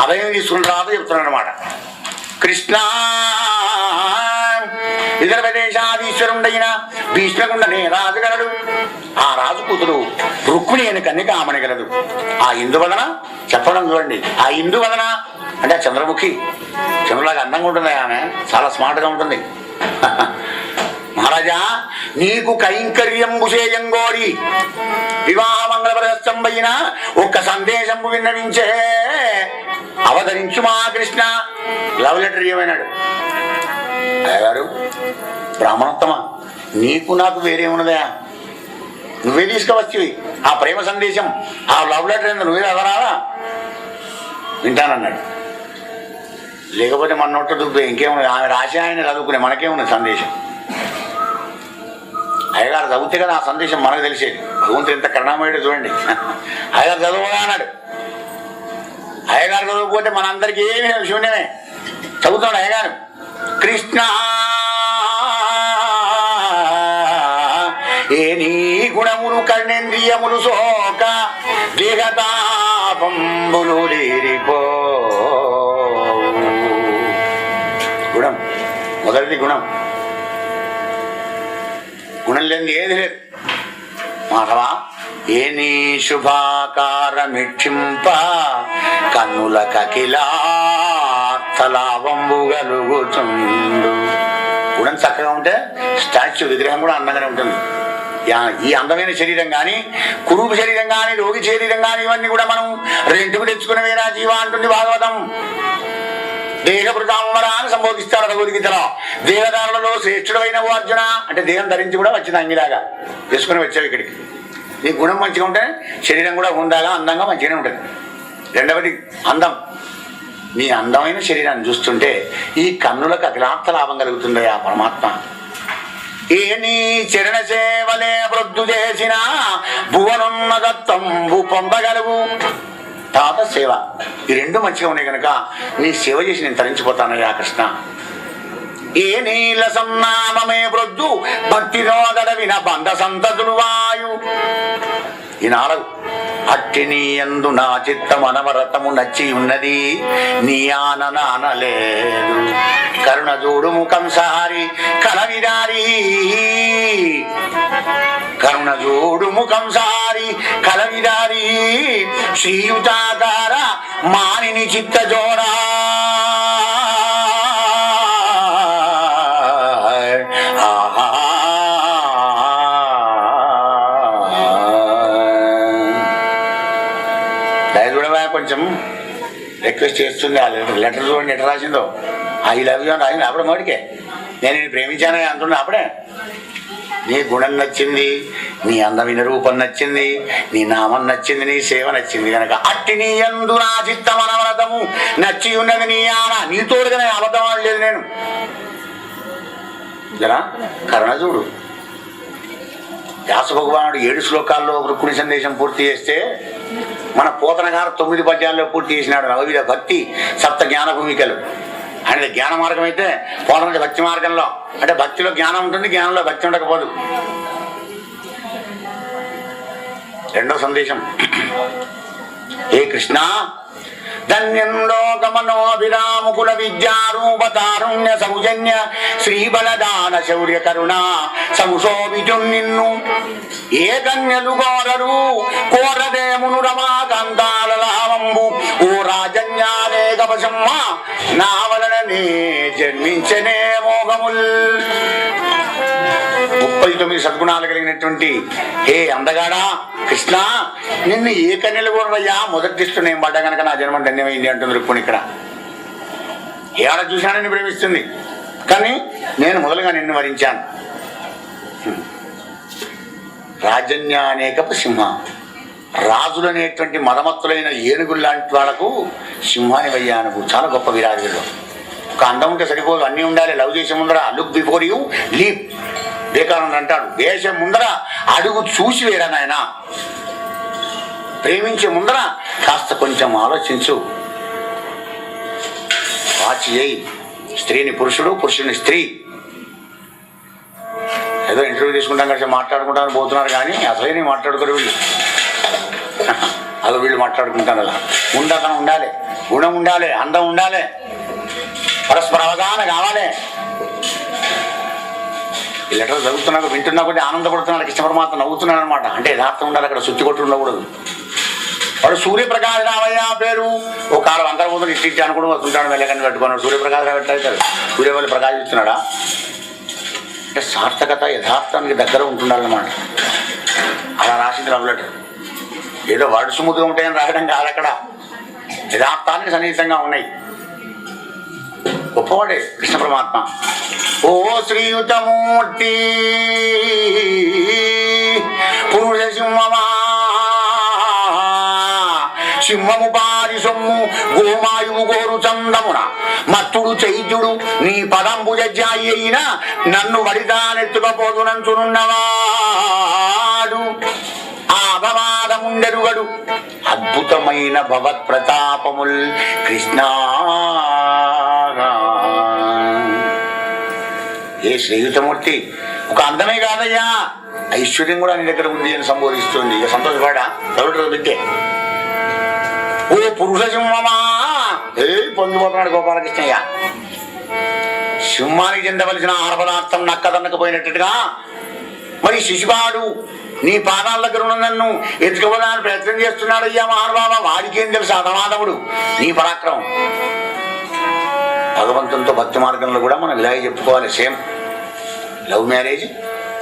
అభయం తీసుకుని రాదు చెప్తున్నాడు అనమాట. కృష్ణ ఇతర ప్రదేశాధీశ్వరుడైన భీష్మకుండనే రాజుగలడు. ఆ రాజు కూతురు రుక్మిణి అని కన్యక ఆమనగలదు. ఆ ఇందువలన చెప్పడం చూడండి. ఆ ఇందువలన అంటే ఆ చంద్రముఖి, చంద్రులాగా అందంగా ఉంటుంది ఆమె, చాలా స్మార్ట్గా ఉంటుంది. మహారాజా నీకు కైంకర్యంబు చేయంగోరి వివాహ మంగళప్రదస్తంబైన ఒక్క సందేశంబు విన్నవించే అవతరించు మా కృష్ణ. లవ్ లెటర్ ఏమైనాడు అయ్యగారు, బ్రాహ్మణోత్తమ నీకు నాకు వేరే ఉన్నదా? నువ్వే తీసుకువచ్చి ఆ ప్రేమ సందేశం, ఆ లవ్ లెటర్ ఏందో నువ్వే చదవరాదా? వింటానన్నాడు. లేకపోతే మన నోట దుబ్బే ఇంకేమున్నది? ఆమె రాసి ఆయన చదువుకునే మనకేమున్నది సందేశం? అయ్యగారు చదివితే కదా ఆ సందేశం మనకు తెలిసేది. భగవంతుడు ఎంత కరుణామయుడు చూడండి. అయ్యగారు చదువుగా అన్నాడు. అయ్యగారు చదువుకోతే మనందరికీ ఏమి శూన్యమే. చదువుతాడు అయ్యగారు. కృష్ణ ఏ నీ గుణములు కర్ణేంద్రియములు సోక దేహతాపంబులు లేరిపో. గుణం మొదటిది గుణం. గుణం లేని ఏది లేదు. మాధవా ఏ నీ శుభాకారమిక్షింప కన్నుల కకిలాత్తలావంబు గలుగుచుండు. గుణం చక్కగా ఉంటే స్టాచ్యూ విగ్రహం కూడా అందంగానే ఉంటుంది. ఈ అందమైన శరీరం కానీ, కురూప శరీరం కానీ, రోగి శరీరం కానీ ఇవన్నీ కూడా మనం రెంటుకు తెచ్చుకునేవేనా జీవా అంటుంది భాగవతం. దేహభృతాంబరా అని సంబోధిస్తాడు భగవద్గీతలో. దేహదారులలో శ్రేష్ఠుడైన ఓ అర్జున అంటే దేహం ధరించి కూడా వచ్చింది అంగిలాగా వేసుకుని వచ్చావు ఇక్కడికి. నీ గుణం మంచిగా ఉంటే శరీరం కూడా ఉండాలా, అందంగా మంచిగానే ఉంటుంది. రెండవది అందం. నీ అందమైన శరీరాన్ని చూస్తుంటే ఈ కన్నులకు అఖిలాంత లాభం కలుగుతుంది ఆ పరమాత్మ. ఏ నీ చరణ సేవలే వృద్ధు చేసిన భువనున్నదత్తంబు పొందగలవు. తర్వాత సేవ, ఈ రెండు మంచిగా ఉన్నాయి కనుక నీ సేవ చేసి నేను తరించిపోతానయ్యా కృష్ణ. ఏ నీల సన్నామమే వృద్ధు భక్తి రోగడవిన బంధ సంతతులు వాయు. ఈ నాలుగు అట్టి నీ యందు నా చిత్తం అనవరతము నచ్చి ఉన్నది, నీ ఆననానలేదు. కరుణ చూడు ముఖం సారి కలవిదారి, కరుణ చూడు ముఖం సారి కలవిదారి. శ్రీయుతాకార మానిని చిత్త జోరా. కొంచెం రిక్వెస్ట్ చేస్తుంది. ఆ లెటర్ చూడండి ఎట్లా రాసిందో. ఐ లవ్ యూ అని రాసింది అప్పుడే మోడికే. నేను నేను ప్రేమించానని అంటున్నా అప్పుడే. నీ గుణం నచ్చింది, నీ అందమైన రూపం నచ్చింది, నీ నామం నచ్చింది, నీ సేవ నచ్చింది కనుక అట్టి నీ యందు నా చిత్తం అనవరతము నచ్చి ఉన్నది నీ ఆన. నీతోడుగా నేను అబద్ధం ఆడలేదు. నేను జరా కరుణ చూడు. వ్యాస భగవానుడు 7 శ్లోకాల్లో రుక్మిణి సందేశం పూర్తి చేస్తే మన పోతన గారు 9 పద్యాల్లో పూర్తి చేసినాడు. నవవిధ భక్తి 7 జ్ఞాన భూమికలు. అనేది జ్ఞాన మార్గం అయితే పోతన భక్తి మార్గంలో, అంటే భక్తిలో జ్ఞానం ఉంటుంది, జ్ఞానంలో భక్తి ఉండకపోదు. రెండో సందేశం, ఏ కృష్ణ ధన్యం లోకమనోభిరాముకుల విద్యారూప తారుణ్య సౌజన్య శ్రీబలదాన శౌర్య కరుణ సంశోభితు నిన్ను. ఏ కన్యలు కోరరు కోరదేమును రమాకాంతాల లావంబు. ఓ రాజన్యానేకపశమ్మ నా వలననే జన్మించనే మోగముల్. 39 సద్గుణాలు కలిగినటువంటి హే అందగాడా కృష్ణ, నిన్ను ఏ కన్యలు కోరవయ్యా. మొదటి దృష్టి నేను పడ్డా కనుక నా జన్మ ధన్యమైంది అంటుంది రుక్మిణి. ఇక్కడ ఏడ చూశాను నిన్ను ప్రేమిస్తుంది, కానీ నేను మొదలుగా నిన్ను వరించాను. రాజన్యానేకపు సింహ, రాజులనేటువంటి మదమత్తులైన ఏనుగులు లాంటి వాళ్ళకు సింహాని వయ్యానుకు. చాలా గొప్ప విరాజులు. ఒక అందం ఉంటే సరిపోదు, అన్నీ ఉండాలి. లవ్ చేసే ముందర look before you leap. Vivekananda అంటాడు, వేసే ముందర అడుగు చూసి వేరా నాయన. ప్రేమించే ముందర కాస్త కొంచెం ఆలోచించు. వాచి చేయి. స్త్రీని పురుషుడు, పురుషుని స్త్రీ. ఏదో ఇంటర్వ్యూ తీసుకుంటాం కదా, మాట్లాడుకుంటాను పోతున్నారు, కానీ అసలే మాట్లాడుకోరు వీళ్ళు. అదో వీళ్ళు మాట్లాడుకుంటాను. అలా ఉండకం ఉండాలి, గుణం ఉండాలి, అందం ఉండాలి, పరస్పర అవగాహన కావాలి. ఈ లెటర్ చదువుతున్నా వింటున్నా కొద్ది ఆనందపడుతున్నాడు. కృష్ణ పరమాత్మ నవ్వుతున్నాడు అనమాట. అంటే యథార్థం ఉండాలి, అక్కడ సుత్తి కొట్టు ఉండకూడదు. వాడు సూర్యప్రకాశ్ రావయ్య పేరు. ఒక కాలం అంతర్బోధన ఇట్టి అనుకుంటూ వస్తుంటాడు, వెళ్ళకని పెట్టుకున్నాడు. సూర్యప్రకాశ్ రావు ఎట్లయితాడు? సూర్యవల్లి ప్రకాశిస్తున్నాడా? అంటే సార్థకత యథార్థానికి దగ్గర ఉంటుండాలన్నమాట. అలా రాసింది లవ్ లెటర్. ఏదో వర్డ్ స్మూత్గా ఉంటాయని రాయడం కాదు, అక్కడ యథార్థానికి సన్నిహితంగా ఉన్నాయి. గొప్పవాడే కృష్ణ పరమాత్మ. ఓ శ్రీయుతమూర్తి పురుష సింహమా, సింహము పారి సొమ్ము గోమాయువు గోరు చందమున మత్తుడు చైత్యుడు నీ పదంబు జజ్జాయి అయిన నన్ను వడిదానెత్తుకపోదునంచునున్నవాడు. ఆ అపవాదముండెరుగడు అద్భుతమైన భగవత్ ప్రతాపముల్ కృష్ణ. ఏ శ్రీయుతమూర్తి, ఒక అందమే కాదయ్యా, ఐశ్వర్యం కూడా నీ దగ్గర ఉంది అని సంబోధిస్తుంది. ఇక సంతోషపడా చదువుతుంది బిడ్డే. ఓ పురుష సింహమా, పొంగిపోతున్నాడు గోపాలకృష్ణయ్య. సింహానికి చెందవలసిన ఆహార పదార్థం నక్కదన్నకపోయినట్టుగా మరి శిశుపాడు నీ పాదాల దగ్గర ఉన్న నన్ను ఎత్తుకోవడానికి ప్రయత్నం చేస్తున్నాడు. అయ్యా మహానుభావ, వాడికేం తెలుసు అధమాధముడు నీ పరాక్రమం. భగవంతునితో భక్తి మార్గంలో కూడా మనం ఇలాగే చెప్పుకోవాలి. సేమ్ లవ్ మ్యారేజ్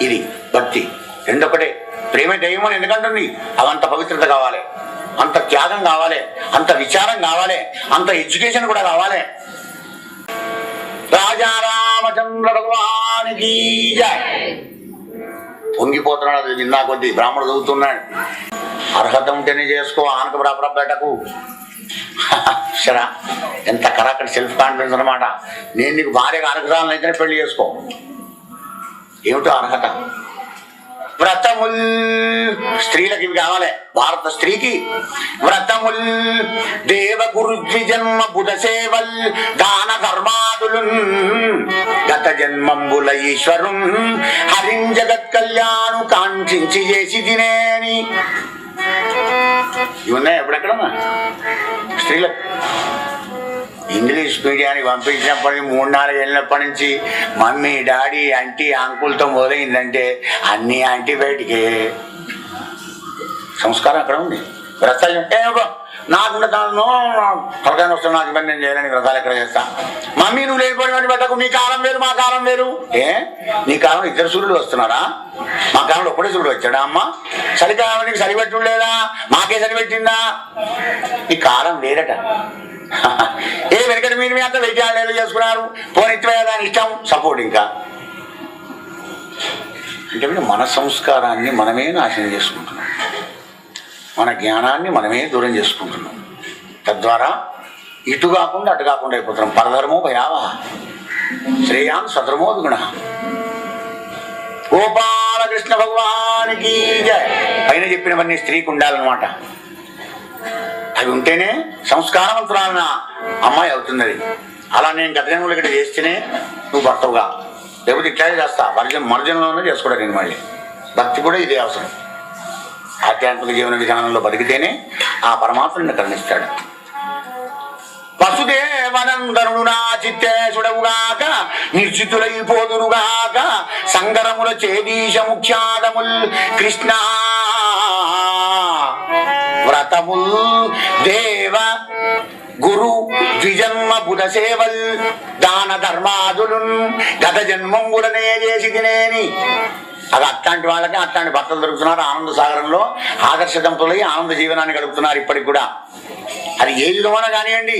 ఇది భక్తి రెండొకటే. ప్రేమ దైవం అని ఎందుకంటుంది? అవంత పవిత్రత కావాలి, అంత త్యాగం కావాలి, అంత విచారం కావాలి, అంత ఎడ్యుకేషన్ కూడా కావాలి. రాజా రామచంద్ర భగవానికి జై. పొంగిపోతున్నాడు. అది విన్నా కొద్దీ బ్రాహ్మణుడు చదువుతున్నాడు. అర్హత ఉంటేనే చేసుకో, ఆనక బేటకు. సరా ఎంత కరాకటి సెల్ఫ్ కాన్ఫిడెన్స్ అనమాట. నేను నీకు భార్యగా అర్హతలైతేనే పెళ్లి చేసుకో. ఏమిటో అర్హత. వ్రతముల్ స్త్రీలకి ఇవి కావాలి. భారత స్త్రీకి వ్రతముల్ దేవగురు ద్విజన్మ బుధ సేవల్ దాన ధర్మాదులు గత జన్మంబుల ఈశ్వరుం హరిం జగత్ కళ్యాణు కాంక్షించి చేసి తినేని. ఇవి ఉన్నాయి ఎప్పుడెక్కడన్నా స్త్రీలకు. ఇంగ్లీష్ మీడియానికి పంపించినప్పటికీ 3-4 ఏళ్ళప్పటి నుంచి మమ్మీ డాడీ ఆంటీ అంకుల్తో మొదలైందంటే అన్ని యాంటీబయాటికే. సంస్కారం అక్కడ ఉంది. వ్రతాలు నాకుండా తను త్వరగా వస్తాను, నాకు ఇబ్బంది నేను చేయాలని వ్రతాలు ఎక్కడ చేస్తా. మమ్మీ నువ్వు లేకపోవడం పెట్టకు, మీ కాలం వేరు మా కాలం వేరు. నీ కాలం 2 సూర్యుడు వస్తున్నారా? మా కాలంలో ఒకటే సూర్యుడు వచ్చాడా? అమ్మ చలికాలం నీకు సరిపెట్టు లేదా? మాకే సరిపెట్టిందా? ఈ కాలం వేరట. వెనకటి మీరు మీ అంతా వైద్యాలు చేసుకున్నారు. పోనిత్వే దాని ఇష్టం సపోర్ట్. ఇంకా అంటే మన సంస్కారాన్ని మనమే నాశనం చేసుకుంటున్నాం, మన జ్ఞానాన్ని మనమే దూరం చేసుకుంటున్నాం. తద్వారా ఇటు కాకుండా అటు కాకుండా అయిపోతున్నాం. పరధర్మో భయావహ శ్రేయాన్ స్వధర్మో విగుణ. గోపాలకృష్ణ భగవానికి జయ. పైన చెప్పినవన్నీ స్త్రీకి ఉండాలన్నమాట. అవి ఉంటేనే సంస్కారవంతురాలన్న అమ్మాయి అవుతుంది. అది అలా నేను గత జన్మలు ఇక్కడ చేస్తేనే నువ్వు భర్తవుగా, లేకపోతే ఇట్లాగే చేస్తా. మరుజన్మలోనే చేసుకోవడం. నేను మళ్ళీ భక్తి కూడా ఇదే అవసరం. ఆధ్యాత్మిక జీవన విధానంలో బతికితేనే ఆ పరమాత్మ నిన్ను కరుణిస్తాడు. వసుదేవనందనుడు నా చిత్తేశుడవుగాక నిర్జితులైపోదురుగాక సంగరముల చేదీశ ముఖ్యాదముల్ కృష్ణ వ్రతముల్ దేవ గురు ద్విజన్మ బుధ సేవల్ దాన ధర్మాదులు గత జన్మంగుడనే చేసి తినేని. అది అట్లాంటి వాళ్ళకి అట్లాంటి భర్తలు దొరుకుతున్నారు. ఆనంద సాగరంలో ఆదర్శ దంపతులై ఆనంద జీవనాన్ని గడుపుతున్నారు ఇప్పటికి కూడా. అది ఏ విధమైన కానివ్వండి.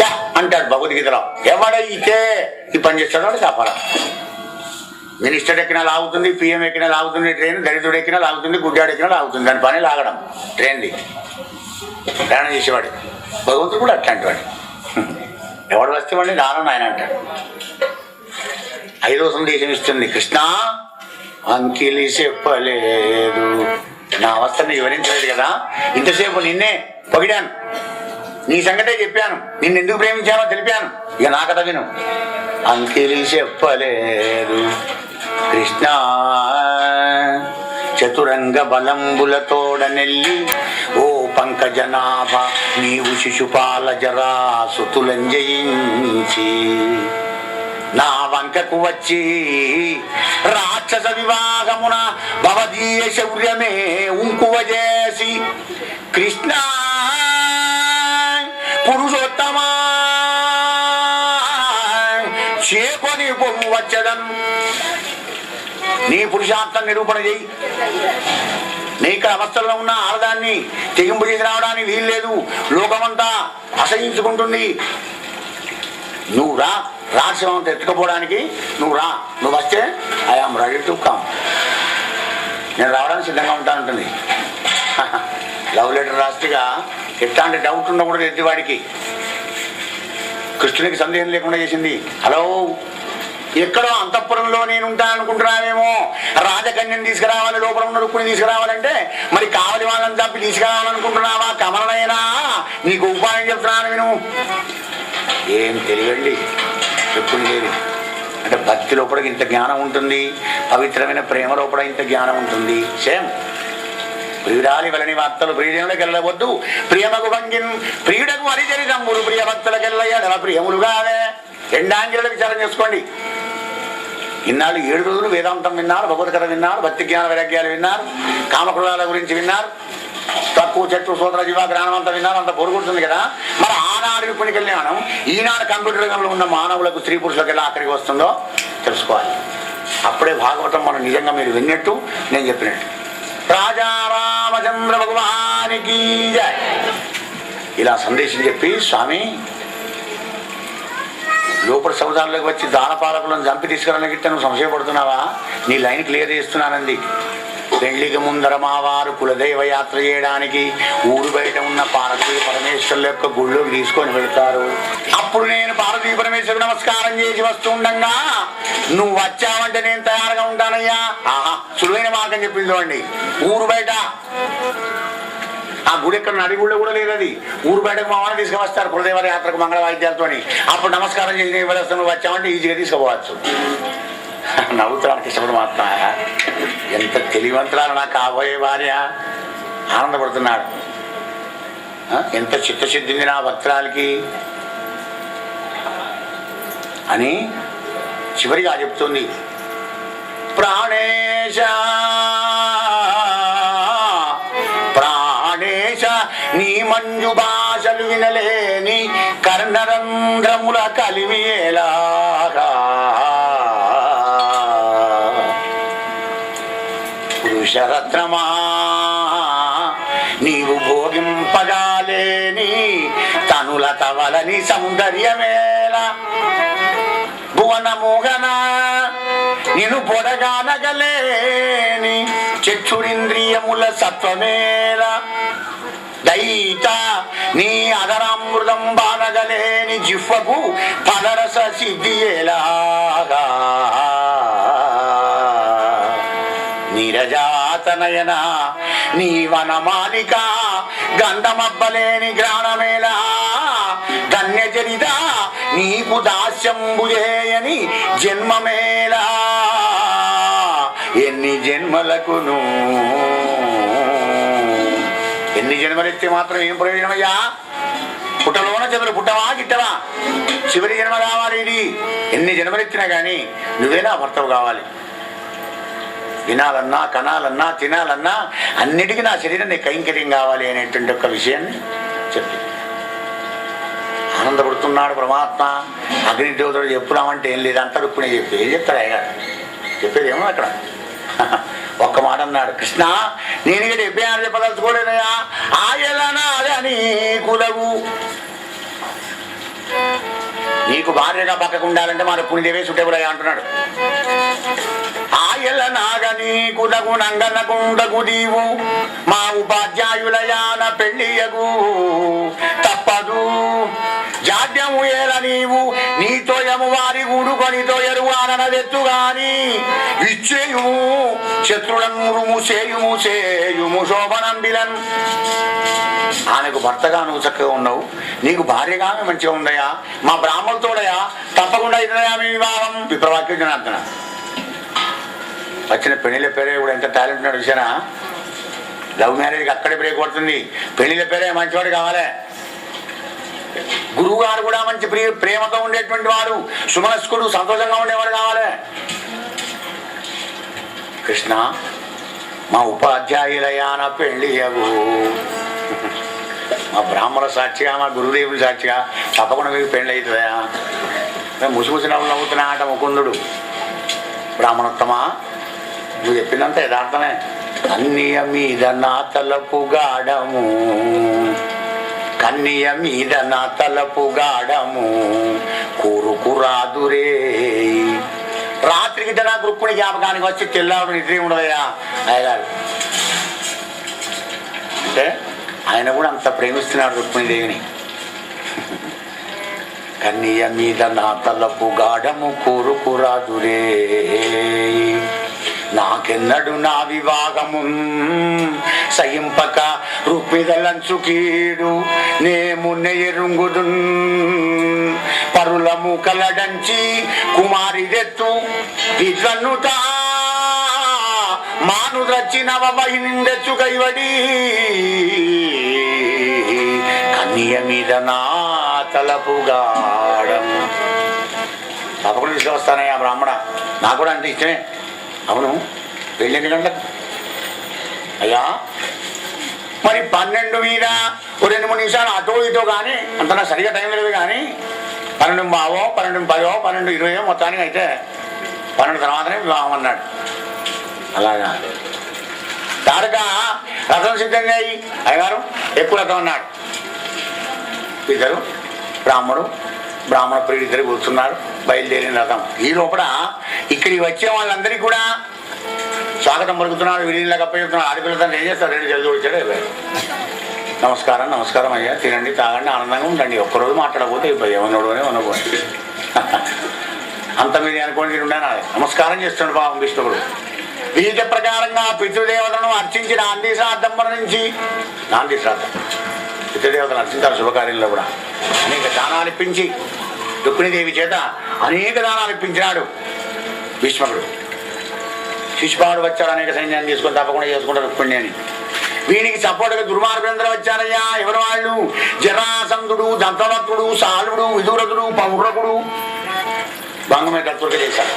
యా అంటాడు భగవద్గీతలో, ఎవడైతే ఈ పని చేస్తాడో కాపాల. మినిస్టర్ ఎక్కినా లాగుతుంది, పిఎం ఎక్కినా లాగుతుంది ట్రైన్, దళితుడు ఎక్కినా లాగుతుంది, గుడ్డాడు ఎక్కినా లాగుతుంది. దాని పని లాగడం ట్రైన్ది, ప్రయాణం చేసేవాడు. భగవంతుడు కూడా అట్లాంటి వాడు. ఎవడు వస్తే వాడిని రాను ఆయన అంటాడు. 5వ సందేశం ఇస్తుంది. కృష్ణ అంకిలి చెప్పలేదు, నా అవస్థని వివరించలేదు కదా. ఇంతసేపు నిన్నే పొగిడాను, నీ సంగతే చెప్పాను, నిన్ను ఎందుకు ప్రేమించానో తెలిపాను. ఇక నా కథ విను. అంకిలి చెప్పలేదు కృష్ణ చతురంగ బలంబులతోడ నెల్లి ఓ పంకజనాభ నీవు శిశుపాల జరా సుతులంజయించి నా వంకకు వచ్చి రాక్షస వివాహమున భవదీయ శౌర్యమే ఉంకువ చేసి కృష్ణ పురుషోత్తమా చేకొని పొమ్ము వచ్చదను. నీ పురుషార్థం నిరూపణ చేయి. నీ ఇక్కడ అవస్థల్లో ఉన్న ఆడదాన్ని తెగింపు చేసి రావడానికి వీల్లేదు. లోకమంతా అసహించుకుంటుంది. నువ్వు రా, రాక్షసంతా ఎత్తుకపోవడానికి నువ్వు రా. నువ్వు వస్తే ఐఆమ్ రెడీ టు కమ్, నేను రావడానికి సిద్ధంగా ఉంటానంటుంది. లవ్ లెటర్ రాష్ట్రగా ఎట్లాంటి డౌట్ ఉండకూడదు ఎత్తివాడికి. కృష్ణునికి సందేహం లేకుండా చేసింది. హలో, ఎక్కడో అంతఃపురంలో నేను ఉంటాననుకుంటున్నావేమో, రాజకన్యను తీసుకురావాలి, లోపల ఉన్న రుక్కుని తీసుకురావాలంటే మరి కావలి వాళ్ళని చంపి తీసుకురావాలనుకుంటున్నావా? కమలనైనా నీకు ఉపాయం చెప్తున్నాను విను. ఏం తెలియండి, ఎప్పుడు లేదు. అంటే భక్తి లోపల ఇంత జ్ఞానం ఉంటుంది, పవిత్రమైన ప్రేమ లోపల ఇంత జ్ఞానం ఉంటుంది. సేమ్ ప్రియురాలి వలని వార్తలు ప్రియజనులకు వెళ్ళవద్దు, ప్రియమగు భంగిన్ ప్రియుడకు హరిచరితంబులు ప్రియ భక్తులకెళ్ళ ప్రియములుగానే. 2 ఆంగిల విచారం చేసుకోండి. ఇన్నాళ్ళు 7 రోజులు వేదాంతం విన్నారు, భగవద్గీత విన్నారు, భక్తి జ్ఞాన వైరాగ్యాలు విన్నారు, కామక్రోధాల గురించి విన్నారు, తక్కువ చెట్టు సోదర జీవ జ్ఞానం అంతా విన్నారు. అంత పొరుగుతుంది కదా. మరి ఆనాడు రుక్మిణికి జ్ఞానం ఈనాడు కంప్యూటర్ రంగంలో ఉన్న మానవులకు, స్త్రీ పురుషులకు ఎలా అక్కడికి వస్తుందో తెలుసుకోవాలి. అప్పుడే భాగవతం మనం నిజంగా మీరు విన్నట్టు, నేను చెప్పినట్టు. రాజా రామచంద్ర భగవానికి జై. ఇలా సందేశం చెప్పి స్వామి లోపల సముదాయంలోకి వచ్చి దానపాలకులను చంపి తీసుకురానికి నువ్వు సంశయపడుతున్నావా? నీ లైన్ క్లియర్ చేస్తున్నానంది. పెళ్లికి ముందర మా వారు కులదైవ యాత్ర చేయడానికి ఊరు బయట ఉన్న పార్వతీ పరమేశ్వరుల యొక్క గుళ్ళోకి తీసుకొని వెళ్తారు. అప్పుడు నేను పార్వతీ పరమేశ్వరుడు నమస్కారం చేసి వస్తుండగా నువ్వు వచ్చావంటే నేను తయారుగా ఉంటానయ్యా. ఆహా, సులువైన మార్గం చెప్పింది చూడండి. ఊరు బయట ఆ గుడి ఎక్కడ నడిగుళ్ళో కూడా లేదు, అది ఊరు బయటకు మా వాళ్ళని తీసుకువస్తారు కులదైవ యాత్రకు మంగళ వాయిద్యాలతో. అప్పుడు నమస్కారం చేసి నువ్వు వచ్చావంటే ఈజీగా తీసుకుపోవచ్చు. నవ్వుతాను కృష్ణుడు మాత్రం ఎంత తెలివంతురాలు నా కాబోయే భార్య, ఆనందపడుతున్నాడు. ఎంత చిత్తశుద్ధింది నా భక్తురాలకి అని చివరిగా చెప్తుంది. ప్రాణేశ ప్రాణేశ నీ మంజు భాషలు వినలేని కర్ణరంధ్రముల కలిమి ఎలాగా పురుషరత్నమా నీవు భోగింపగాలేని తనుల తవలని సౌందర్యమేలా భువన మోగన నిన్ను పొడగానగలేని చక్షురింద్రియముల సత్వమేలా దైత నీ అదరామృతం బానగలేని జిహ్వకు ఫలరస సిద్ధి ఎలాగా నీరజాతనయన నీ వనమాలిక గంధమబ్బలేని గ్రాణమేలా ధన్యచరిత నీకు దాస్యంబుజేయని జన్మమేలా ఎన్ని జన్మలకును ఎన్ని జన్మలెత్తే మాత్రం ఏం ప్రయోజనమయ్యా? పుట్టలోన చెవులు పుట్టవా గిట్టవా? చివరి జన్మ కావాలి. ఇది ఎన్ని జన్మలెత్తినా కానీ నువ్వే నా భర్తవు కావాలి. వినాలన్నా కనాలన్నా తినాలన్నా అన్నిటికీ నా శరీరం నీ కైంకర్యం కావాలి అనేటువంటి ఒక విషయాన్ని చెప్పి ఆనందపడుతున్నాడు పరమాత్మ. అగ్నిదేవతడు చెప్పుదామంటే ఏం లేదు, అంతా రుక్కునే చెప్పి ఏం చెప్తాడు అయ్యా? చెప్పేది ఏమో అక్కడ ఒక్క మాట అన్నాడు, కృష్ణ నేను ఇక్కడ చెప్పాను చెప్పదలుచుకోలేదయా. ఆయలనాదని కులవు నీకు భార్యగా పక్కకు ఉండాలంటే మా రుక్కునిదేవే సుట్టేపుడయ్యా అంటున్నాడు. ఆయల నాగని కులగు నంగనకుండగు దీవు మా ఉపాధ్యాయులయాన పెళ్ళియగు తప్పదు జాడ్యము ఏల నీవు నీతో యము వారి గూడుకొనితో ఎరువాననదెత్తు గాని విచ్చేయుము శత్రులను సేయుము సేయుము శోభనంబిలన్. ఆమెకు భర్తగా నువ్వు చక్కగా ఉన్నావు, నీకు భార్యగా మంచిగా ఉందయా, మా బ్రాహ్మణులతోడయా తప్పకుండా ఇదయా మీ వివాహం. విప్రవాక్యం జనార్దన వచ్చిన పెళ్లిల పేరే కూడా ఎంత టాలెంట్ ఉన్నాడు చూసారా? లవ్ మ్యారేజ్కి అక్కడే బ్రేక్ పడుతుంది. పెళ్లిల పేరే మంచివాడు కావాలి. గురువు గారు కూడా మంచి ప్రేమతో ఉండేటువంటి వాడు, సుమనస్కుడు, సంతోషంగా ఉండేవాడు కావాలి. కృష్ణ మా ఉపాధ్యాయులయాన పెళ్ళియవు, మా బ్రాహ్మణ సాక్షిగా మా గురుదేవుల సాక్షిగా తప్పకుండా మీకు పెళ్ళి అవుతుందయా. ముసిముసి నవ్వుతున్నా ఆట ముకుందుడు. బ్రాహ్మణోత్తమా నువ్వు చెప్పిందంతా యథార్థమే. కన్నియ మీద నా తలపు గాఢము, కన్నియ మీద నా తలపు గాఢము కూరుకురాదురే. రాత్రికి నా గృప్పుని జ్ఞాపకానికి వచ్చి తెల్లాడు నిద్ర ఉండదయ్యా అయ్యగారు అంటే ఆయన కూడా అంత ప్రేమిస్తున్నాడు రుక్మిణీదేవిని. కన్నియ మీద నా తలపు గాఢము కూరుకురాదురే నాకెన్నడు నా వివాహము సయింపక రుక్మిదలంచుకీడు నేమున్న ఎరుంగుదు పరులము కలడంచి కుమారిదెత్తు విద్వన్నుత మాను రచ్చినవ వహినిందెచ్చు కైవడి కన్నియ మీద నా తలపు గాఢం. తప్పకుండా తీసుకొస్తానయ్యా బ్రాహ్మణ, నాకు కూడా అంటే ఇష్టమే. అవును పెళ్ళి ఎన్ని గంటలకు అయ్యా? మరి 12 మీద 2-3 నిమిషాలు అటో ఇటో కానీ అంత నాకు సరిగా టైం లేదు, కానీ 12:15, 12:10, 12:20 మొత్తానికి అయితే 12 తర్వాతనే వివాహం అన్నాడు. అలాగా తారక రథం సిద్ధంగా అయ్యి అయ్యగారు ఎక్కువ రథం అన్నాడు. ఇద్దరు బ్రాహ్మణ ప్రియుడు ఇద్దరు కూర్చున్నారు. బయలుదేరిన రథం. ఈ లోపల ఇక్కడికి వచ్చే వాళ్ళందరికీ కూడా స్వాగతం పలుకుతున్నాడు, వీడిలా కప్ప చెప్తున్నాడు. ఆడపిల్లతో ఏం చేస్తాడు? రెండు జల్ది వచ్చాడు. నమస్కారం నమస్కారం అయ్యా, తినండి తాగండి ఆనందంగా ఉండండి. ఒక్కరోజు మాట్లాడకపోతే ఏమన్నాడు అని అనబోయి అంత మీరు అనుకోండి ఉండాలి. నమస్కారం చేస్తున్నాడు పాపం విష్ణువుడు. విహిత ప్రకారంగా పితృదేవతలను అర్చించి నాంది శ్రాద్ధం నుంచి నాంది శ్రాద్ధం పితృదేవతలను అర్చించారు శుభకార్యంలో కూడా. అనేక దానాలు ఇప్పించి రుక్మిణీదేవి చేత అనేక దానాలు ఇప్పించినాడు భీష్ముడు. శిశుపాలుడు వచ్చాడు, అనేక సైన్యాన్ని తీసుకొని తప్పకుండా చేసుకుంటారు రుక్మిణి అని. వీనికి సపోర్టుగా దుర్మార్గులందరూ వచ్చారయ్యా. ఎవరు వాళ్ళు? జరాసంధుడు, దంతవక్తుడు, సాలుడు, విదురథుడు, పౌరకుడు, భంగమే కర్తృక చేశారు.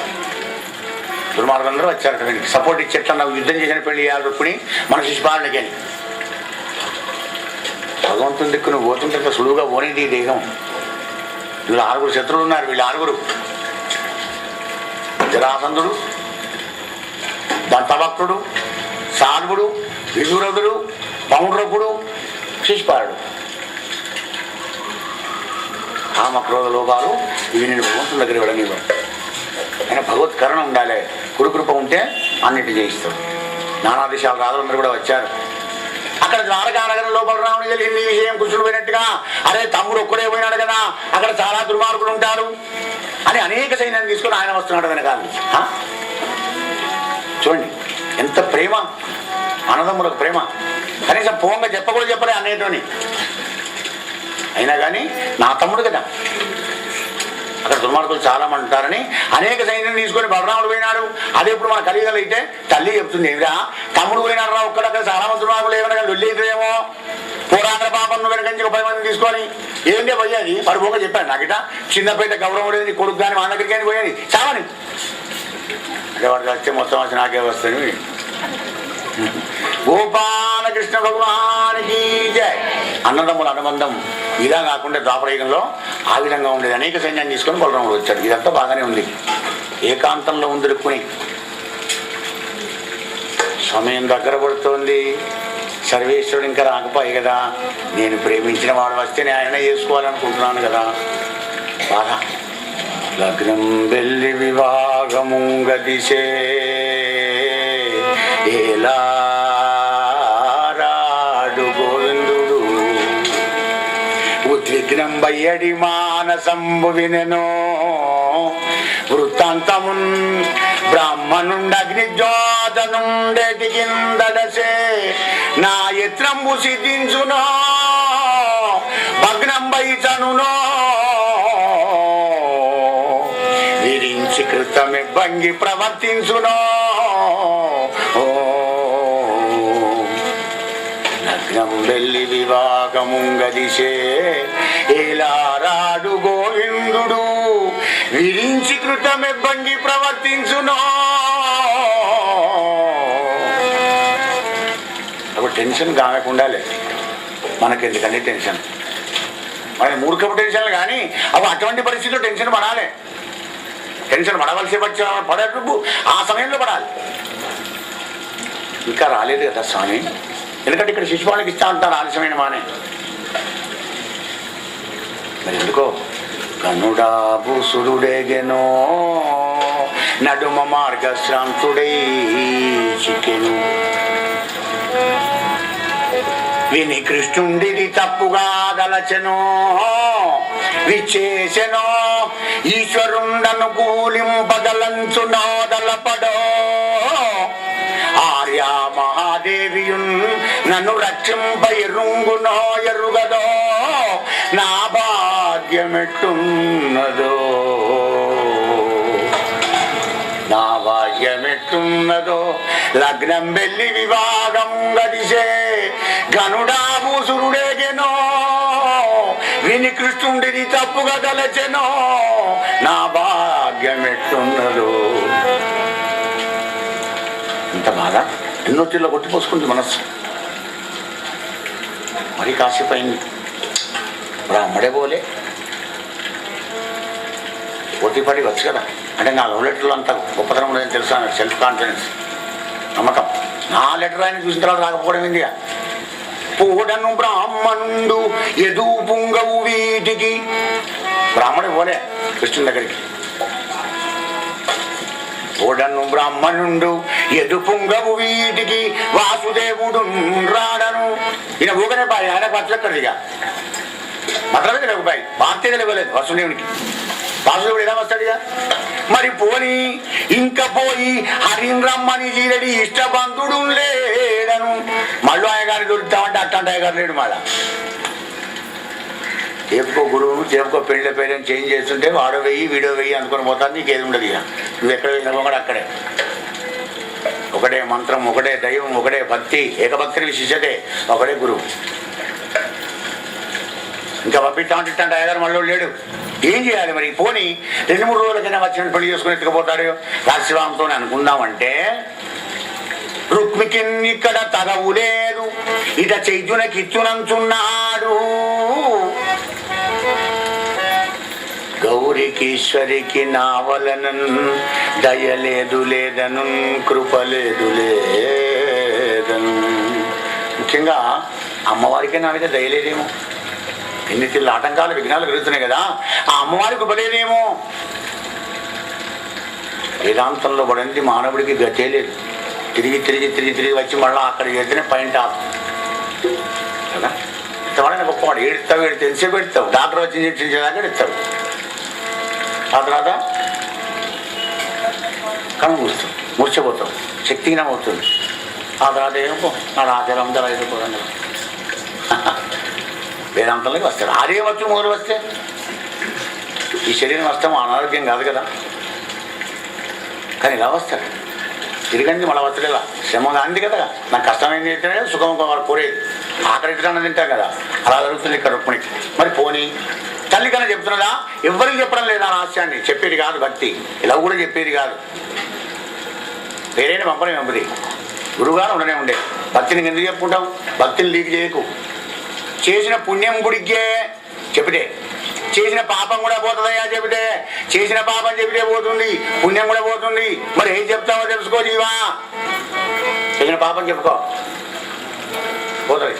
దుర్మార్గులందరూ వచ్చారట వీనికి సపోర్ట్ ఇచ్చేట్లా నాకు యుద్ధం చేసిన పెళ్లి చేయాలి రుక్మిణి మన శిశుపాలుడికి అని. భగవంతుని దిక్కు నువ్వు పోతుంటే సులువుగా పోనేది ఈ దేహం. వీళ్ళు 6 శత్రువులు ఉన్నారు. వీళ్ళు 6: జరాసంధుడు, దంతభక్తుడు, సాల్వుడు, విదురథుడు, పౌండ్రకుడు, శిశుపాలుడు. కామక్రోధ లోపాలు ఇవి నేను భగవంతుని దగ్గర వెళ్ళనివ్వను. అయినా భగవత్ కరుణ ఉండాలి. కురుకృప ఉంటే అన్నిటి జయిస్తాడు. నానా దేశాల రాజులందరూ కూడా వచ్చారు. అక్కడ ద్వారకా నగరం లోపల రాముని తెలిసింది ఈ విషయం. కృష్ణుడు పోయినట్టుగా, అరే తమ్ముడు ఒక్కడే పోయినాడు కదా, అక్కడ చాలా దుర్మార్గులు ఉంటారు అని అనేక సైన్యాన్ని తీసుకుని ఆయన వస్తున్నాడు వెనకాల. చూడండి ఎంత ప్రేమ, అన్నదమ్ములకు ప్రేమ. కనీసం పోంగా చెప్పకూడదు చెప్పలే అన్నయ్యతోని. అయినా కానీ నా తమ్ముడు కదా, అక్కడ దుర్మార్గులు చాలా మంది ఉంటారని అనేక సైన్యం తీసుకొని బలరాముడు పోయినాడు. అదే ఇప్పుడు మన కలియుగలు అయితే తల్లి చెప్తుంది, ఏమిరా తమ్ముడు పోయినాడు రా ఒక్కడక్కడ చాలా మంది దుర్మార్గులు ఏమైనా లొల్లిందేమో, పోరాంధ్ర పాపం నువ్వు వెనకంచి 10 మందిని తీసుకొని ఏంటే పోయేది పడిపోక చెప్పాడు. నాకిట చిన్నపేట గౌరవం లేదు, కొడుకు కానీ మా దగ్గరికి కానీ పోయేది చావని అంటే వాడికి వచ్చే మొత్తం వచ్చి నాకే వస్తుంది. గోపాలకృష్ణ భగవానికి జై. అన్నదమ్ముల అనుబంధం ఇలా కాకుండా ద్వాపరయుగంలో ఆ విధంగా ఉండేది. అనేక సైన్యాన్ని తీసుకొని బలరాముడు వచ్చాడు. ఇదంతా బాగానే ఉంది. ఏకాంతంలో ఉంది రుక్మిణి. సమయం దగ్గర పడుతోంది. సర్వేశ్వరుడు ఇంకా రాకపోయి కదా, నేను ప్రేమించిన వాడు వస్తే నేను ఆయన చేసుకోవాలనుకుంటున్నాను కదా. బాగా లగ్నం వెళ్ళి వివాహముంగదిశే ఏలారాడు గోవిందుడు ఉద్విగ్నం బయ్యడి మానసంబు వినెనో వృత్తాంతమున్ బ్రాహ్మణుండగ్నిజ్యోతనుండెటి కిందడసే నా యత్నంబు సిద్ధించునో భగ్నం బైచనునో విరించి కృతమి భంగి ప్రవర్తించునో లగ్నం వెళ్ళి వివాహముంగదిశే ఏలారాడు గోవిందుడు విరించి కృతమి భంగి ప్రవర్తించునో. అప్పుడు టెన్షన్ కాకుండా మనకెందుకండి టెన్షన్, మన మూర్ఖపు టెన్షన్లు కానీ అవి అటువంటి పరిస్థితుల్లో టెన్షన్ పడాలి. టెన్షన్ పడవలసి పడేటప్పుడు ఆ సమయంలో పడాలి. ఇంకా రాలేదు కదా స్వామి, ఎందుకంటే ఇక్కడ శిశుపాలకి ఇస్తా అంటారు ఆలస్యమైన మానే. మరి ఎందుకో కన్నుడాబు సురుడేగెనో నడుమ మార్గశ్రాంతుడై చికెను విని కృష్ణుండిది తప్పుగా దలచెనో విచ్చేసెనో ఈశ్వరుండను కూలింపగలంచునో దలపడో ఆర్యా మహాదేవియున్ నన్ను రక్షింప ఎరుంగునో ఎరుగదో నా భాగ్యమెట్టున్నదో నా భాగ్యమెట్టున్నదో లగ్నం వెళ్ళి వివాహం గడిసే గనుడాము సురుడేగెనో విని కృష్ణుండిని తప్పుగా దలచెనో నా భాగ్యమెట్టున్నదో. ఎంత బాధ, ఎన్నో తీర్లో కొట్టిపోసుకుంది మనస్సు. మరి కాసేపు అయింది, బ్రాహ్మడే పోలే పోటీపడి వచ్చు కదా. అంటే నా లవ్ లెటర్లో అంత గొప్పతనం ఉండదని తెలుసా, సెల్ఫ్ కాన్ఫిడెన్స్, నమ్మకం. నా లెటర్ ఆయన చూసిన తర్వాత రాకపోవడం ఏంది? పూడను బ్రాహ్మణుండు ఎదు పుంగవు వీటికి. బ్రాహ్మడే పోలే కృష్ణుని దగ్గరికి. పూడను బ్రాహ్మణుండు ఎదుపుంగవు వీటికి వాసుదేవుడు రాడను. ఈయన ఊగనే బాయ్, ఆయన పట్లక్కడిగా మతలమే తెలియక బాయ్, వార్తే తెలియలేదు వసుదేవునికి. వాసుదేవుడు ఎలా వస్తాడుగా మరి. పోని ఇంక పోయి హరిరమ్మని జీరడి ఇష్టబంధుడు లేడను. మళ్ళీ ఆయన గారిని దొరుకుతామంటే అట్లాంటి ఆయన గారు లేడు. మళ్ళా చెప్పుకో గురువు చెప్పుకో పెళ్లి పేరెంట్ చేంజ్ చేస్తుంటే వాడో వెయ్యి వీడో వెయ్యి అనుకుని పోతాను. నీకు ఏది ఉండదు. ఇక నువ్వు ఎక్కడ వెళ్ళినా కూడా అక్కడే ఒకటే మంత్రం, ఒకటే దైవం, ఒకటే భక్తి, ఏకభక్తిని విశిష్టతే, ఒకటే గురువు. ఇంకా పంపిస్తామంటే ఇట్లాంటి అయ్యగారు మళ్ళీ లేడు. ఏం చేయాలి మరి? పోనీ 2-3 రోజులకైనా వచ్చిన పెళ్లి చేసుకుని ఎత్తుకుపోతాడు రాశివాంతో అనుకుందామంటే, రుక్మికి ఇక్కడ తగవు లేదు, ఇట చైద్యునకిచ్చునంచున్నాడు. గౌరికీశ్వరికి నావలనన్ దయలేదు లేదను, కృపలేదు లేదను. ముఖ్యంగా అమ్మవారికే నా మీద దయలేదేమో. ఎన్ని తిల్లు ఆటంకాలు విఘ్నాలు కలుగుతున్నాయి కదా, ఆ అమ్మవారికి కృపలేదేమో. వేదాంతంలో పడింది మానవుడికి గతే లేదు. తిరిగి తిరిగి తిరిగి తిరిగి వచ్చి మళ్ళీ అక్కడ చేస్తేనే పైన టాప్ కదా. ఇంతవాడైనా గొప్పవాడు. ఏడుస్తావు ఎంతసేపు పెడతావు, డాక్టర్ వచ్చి ఇంజక్షన్ చేయడానికి ఎడుస్తావు. ఆ తర్వాత కళ్ళు మూస్తావు, మూర్చపోతావు, శక్తిహీనం అవుతుంది. ఆ తర్వాత ఏమో నా ఆచారం అందరూ అయిపోయింది. వేదాంతంలోకి వస్తాడు. అదే వచ్చు మొదలు వస్తే ఈ శరీరం వస్తాం అనారోగ్యం కాదు కదా, కానీ ఇలా వస్తాడు. తిరిగండి మళ్ళీ వస్తలేదా, శ్రమ అంది కదా. నాకు కష్టమైంది అయితే సుఖం కోరేది, ఆకలి ఇట్లా తింటాం కదా. అలా జరుగుతుంది ఇక్కడ రుక్మిణికి. మరి పోనీ తల్లి కన్నా చెప్తున్నదా? ఎవరికి చెప్పడం లేదా రహస్యాన్ని? చెప్పేది కాదు భక్తి, ఇలా కూడా చెప్పేది కాదు. వేరేనే పంపనే పంపది, గురువుగారు ఉండనే ఉండే. భక్తిని ఎందుకు చెప్పుకుంటాం? భక్తిని లీక్ చేయకు. చేసిన పుణ్యం గుడికే చెబితే, చేసిన పాపం కూడా పోతుందయ్యా చెబితే. చేసిన పాపం చెబితే పోతుంది, పుణ్యం కూడా పోతుంది. మరి ఏం చెప్తావో తెలుసుకో జీవా. చేసిన పాపం చెప్పుకో, పోతుంది.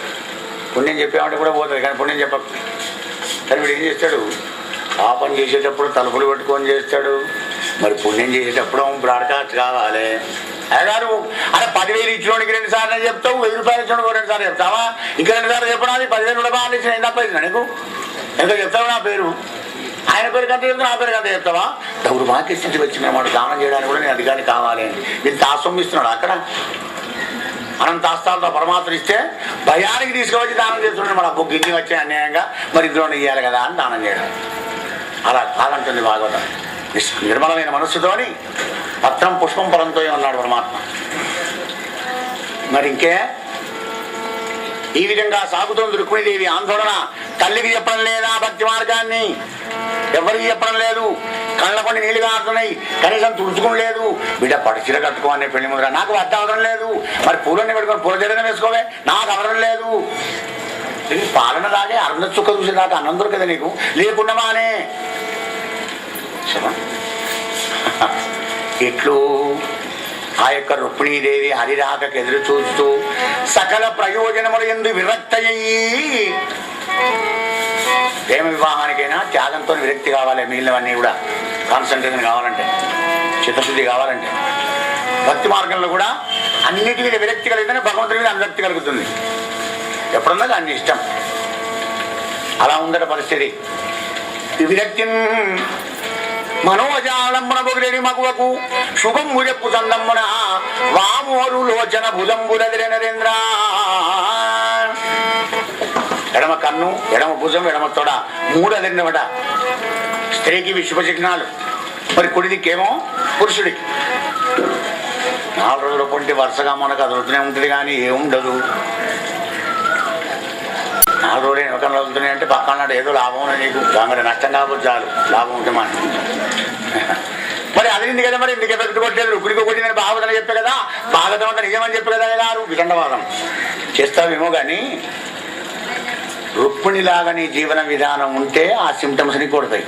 పుణ్యం చెప్పామంటే కూడా పోతుంది, కానీ పుణ్యం చెప్పకు. కానీ వీడు ఏం చేస్తాడు? పాపం చేసేటప్పుడు తలుపులు పెట్టుకొని చేస్తాడు, మరి పుణ్యం చేసేటప్పుడు బ్రాడ్కాస్ట్ కావాలి. అయ్యగారు అరే 10,000 ఇచ్చినోడికి 2 సార్లు చెప్తావు, 1000 రూపాయలు ఇచ్చినోడికి 2 సార్లు చెప్తావా? ఇంకా 2 సార్లు చెప్పడానికి 10,000 కూడా బాగా ఇచ్చిన ఏం తప్ప ఇచ్చిన నీకు? ఇంకా చెప్తావు నా పేరు, ఆయన పేరు కంటే చెప్తావు, నా పేరు కంటే చెప్తావా? దౌర్భాగ్య స్థితి వచ్చిన వాడు దానం చేయడానికి కూడా నేను అధికారి కావాలి అని వీళ్ళు తాసొమ్మిస్తున్నాడు. అక్కడ అనంతాస్తాలతో పరమాత్మ ఇస్తే భయానికి తీసుకువచ్చి దానం చేస్తున్నాడు. మన అబ్బు గిన్ని వచ్చే అన్యాయంగా మరి ఇందులో ఇయ్యాలి కదా అని దానం చేయడం. అలా కాదంటుంది భాగవతం. నిర్మలమైన మనస్సుతోని పత్రం పుష్పం ఫలంతో ఉన్నాడు పరమాత్మ. మరి ఇంకే ఈ విధంగా సాగుతోంది రుక్మిణీదేవి ఆందోళన. తల్లికి చెప్పడం లేదా భక్తి మార్గాన్ని? ఎవరికి చెప్పడం లేదు. కళ్ళ కొన్ని నీళ్ళు కారుతున్నాయి, కనీసం తుడుచుకుని లేదు. బిడ్డ పడిచీర కట్టుకోవాలని పెళ్లి ముందర నాకు వద్ద అవసరం లేదు. మరి పూలన్నీ పెట్టుకొని పూల జగన్ వేసుకోవే, నాకు అవసరం లేదు. పాలన దాగే అరుణ చుక్క చూసే దాకా అన్నం దొరకదా నీకు? లేకుండా మానే ఇట్లు ఆ యొక్క రుక్మిణీదేవి హరిరాకకు ఎదురు చూస్తూ సకల ప్రయోజనములు ఎందు విరక్తయ్యి. ప్రేమ వివాహానికైనా త్యాగంతో విరక్తి కావాలి. మిగిలినవన్నీ కూడా కాన్సన్ట్రేషన్ కావాలంటే, చిత్తశుద్ధి కావాలంటే, భక్తి మార్గంలో కూడా అన్నిటి మీద విరక్తి కలిగితేనే భగవంతుడి మీద అనురక్తి కలుగుతుంది. ఎప్పుడున్నది అన్ని ఇష్టం. అలా ఉందట పరిస్థితి. విరక్తి మనోజాలంబున బొగిరేడి మగువకు శుభం ముజప్పు సందమ్మున వామోరు లోచన భుజంబురదిరే నరేంద్ర. ఎడమ కన్ను, ఎడమ భుజం, ఎడమ తొడ 3 అదిరినవట. స్త్రీకి విశ్వ చిహ్నాలు. మరి కుడిదికేమో పురుషుడికి. 4 రోజుల పొంటి వరుసగా మనకు అదురుతూనే ఉంటుంది, కానీ ఏముండదు. 4 రోజులు వెనకాల వదులుతున్నాయి అంటే పక్కన ఏదో లాభం ఉన్నది నీకు. దాని నష్టం కాకపోతే చాలు, లాభం ఉంటే మాట. మరి అదింది కదా, మరి ఎందుకు ఎఫెక్ట్ కొట్టలేదు? రుక్మిణికి ఒకటి నేను భాగవతం చెప్పే కదా, భాగవతం అంతా నిజమని చెప్పే కదా. ఎలారు వితండవాదం చేస్తావేమో కానీ రుక్మిణిలాగా నీ జీవన విధానం ఉంటే ఆ సిమ్టమ్స్ ని కొడతాయి.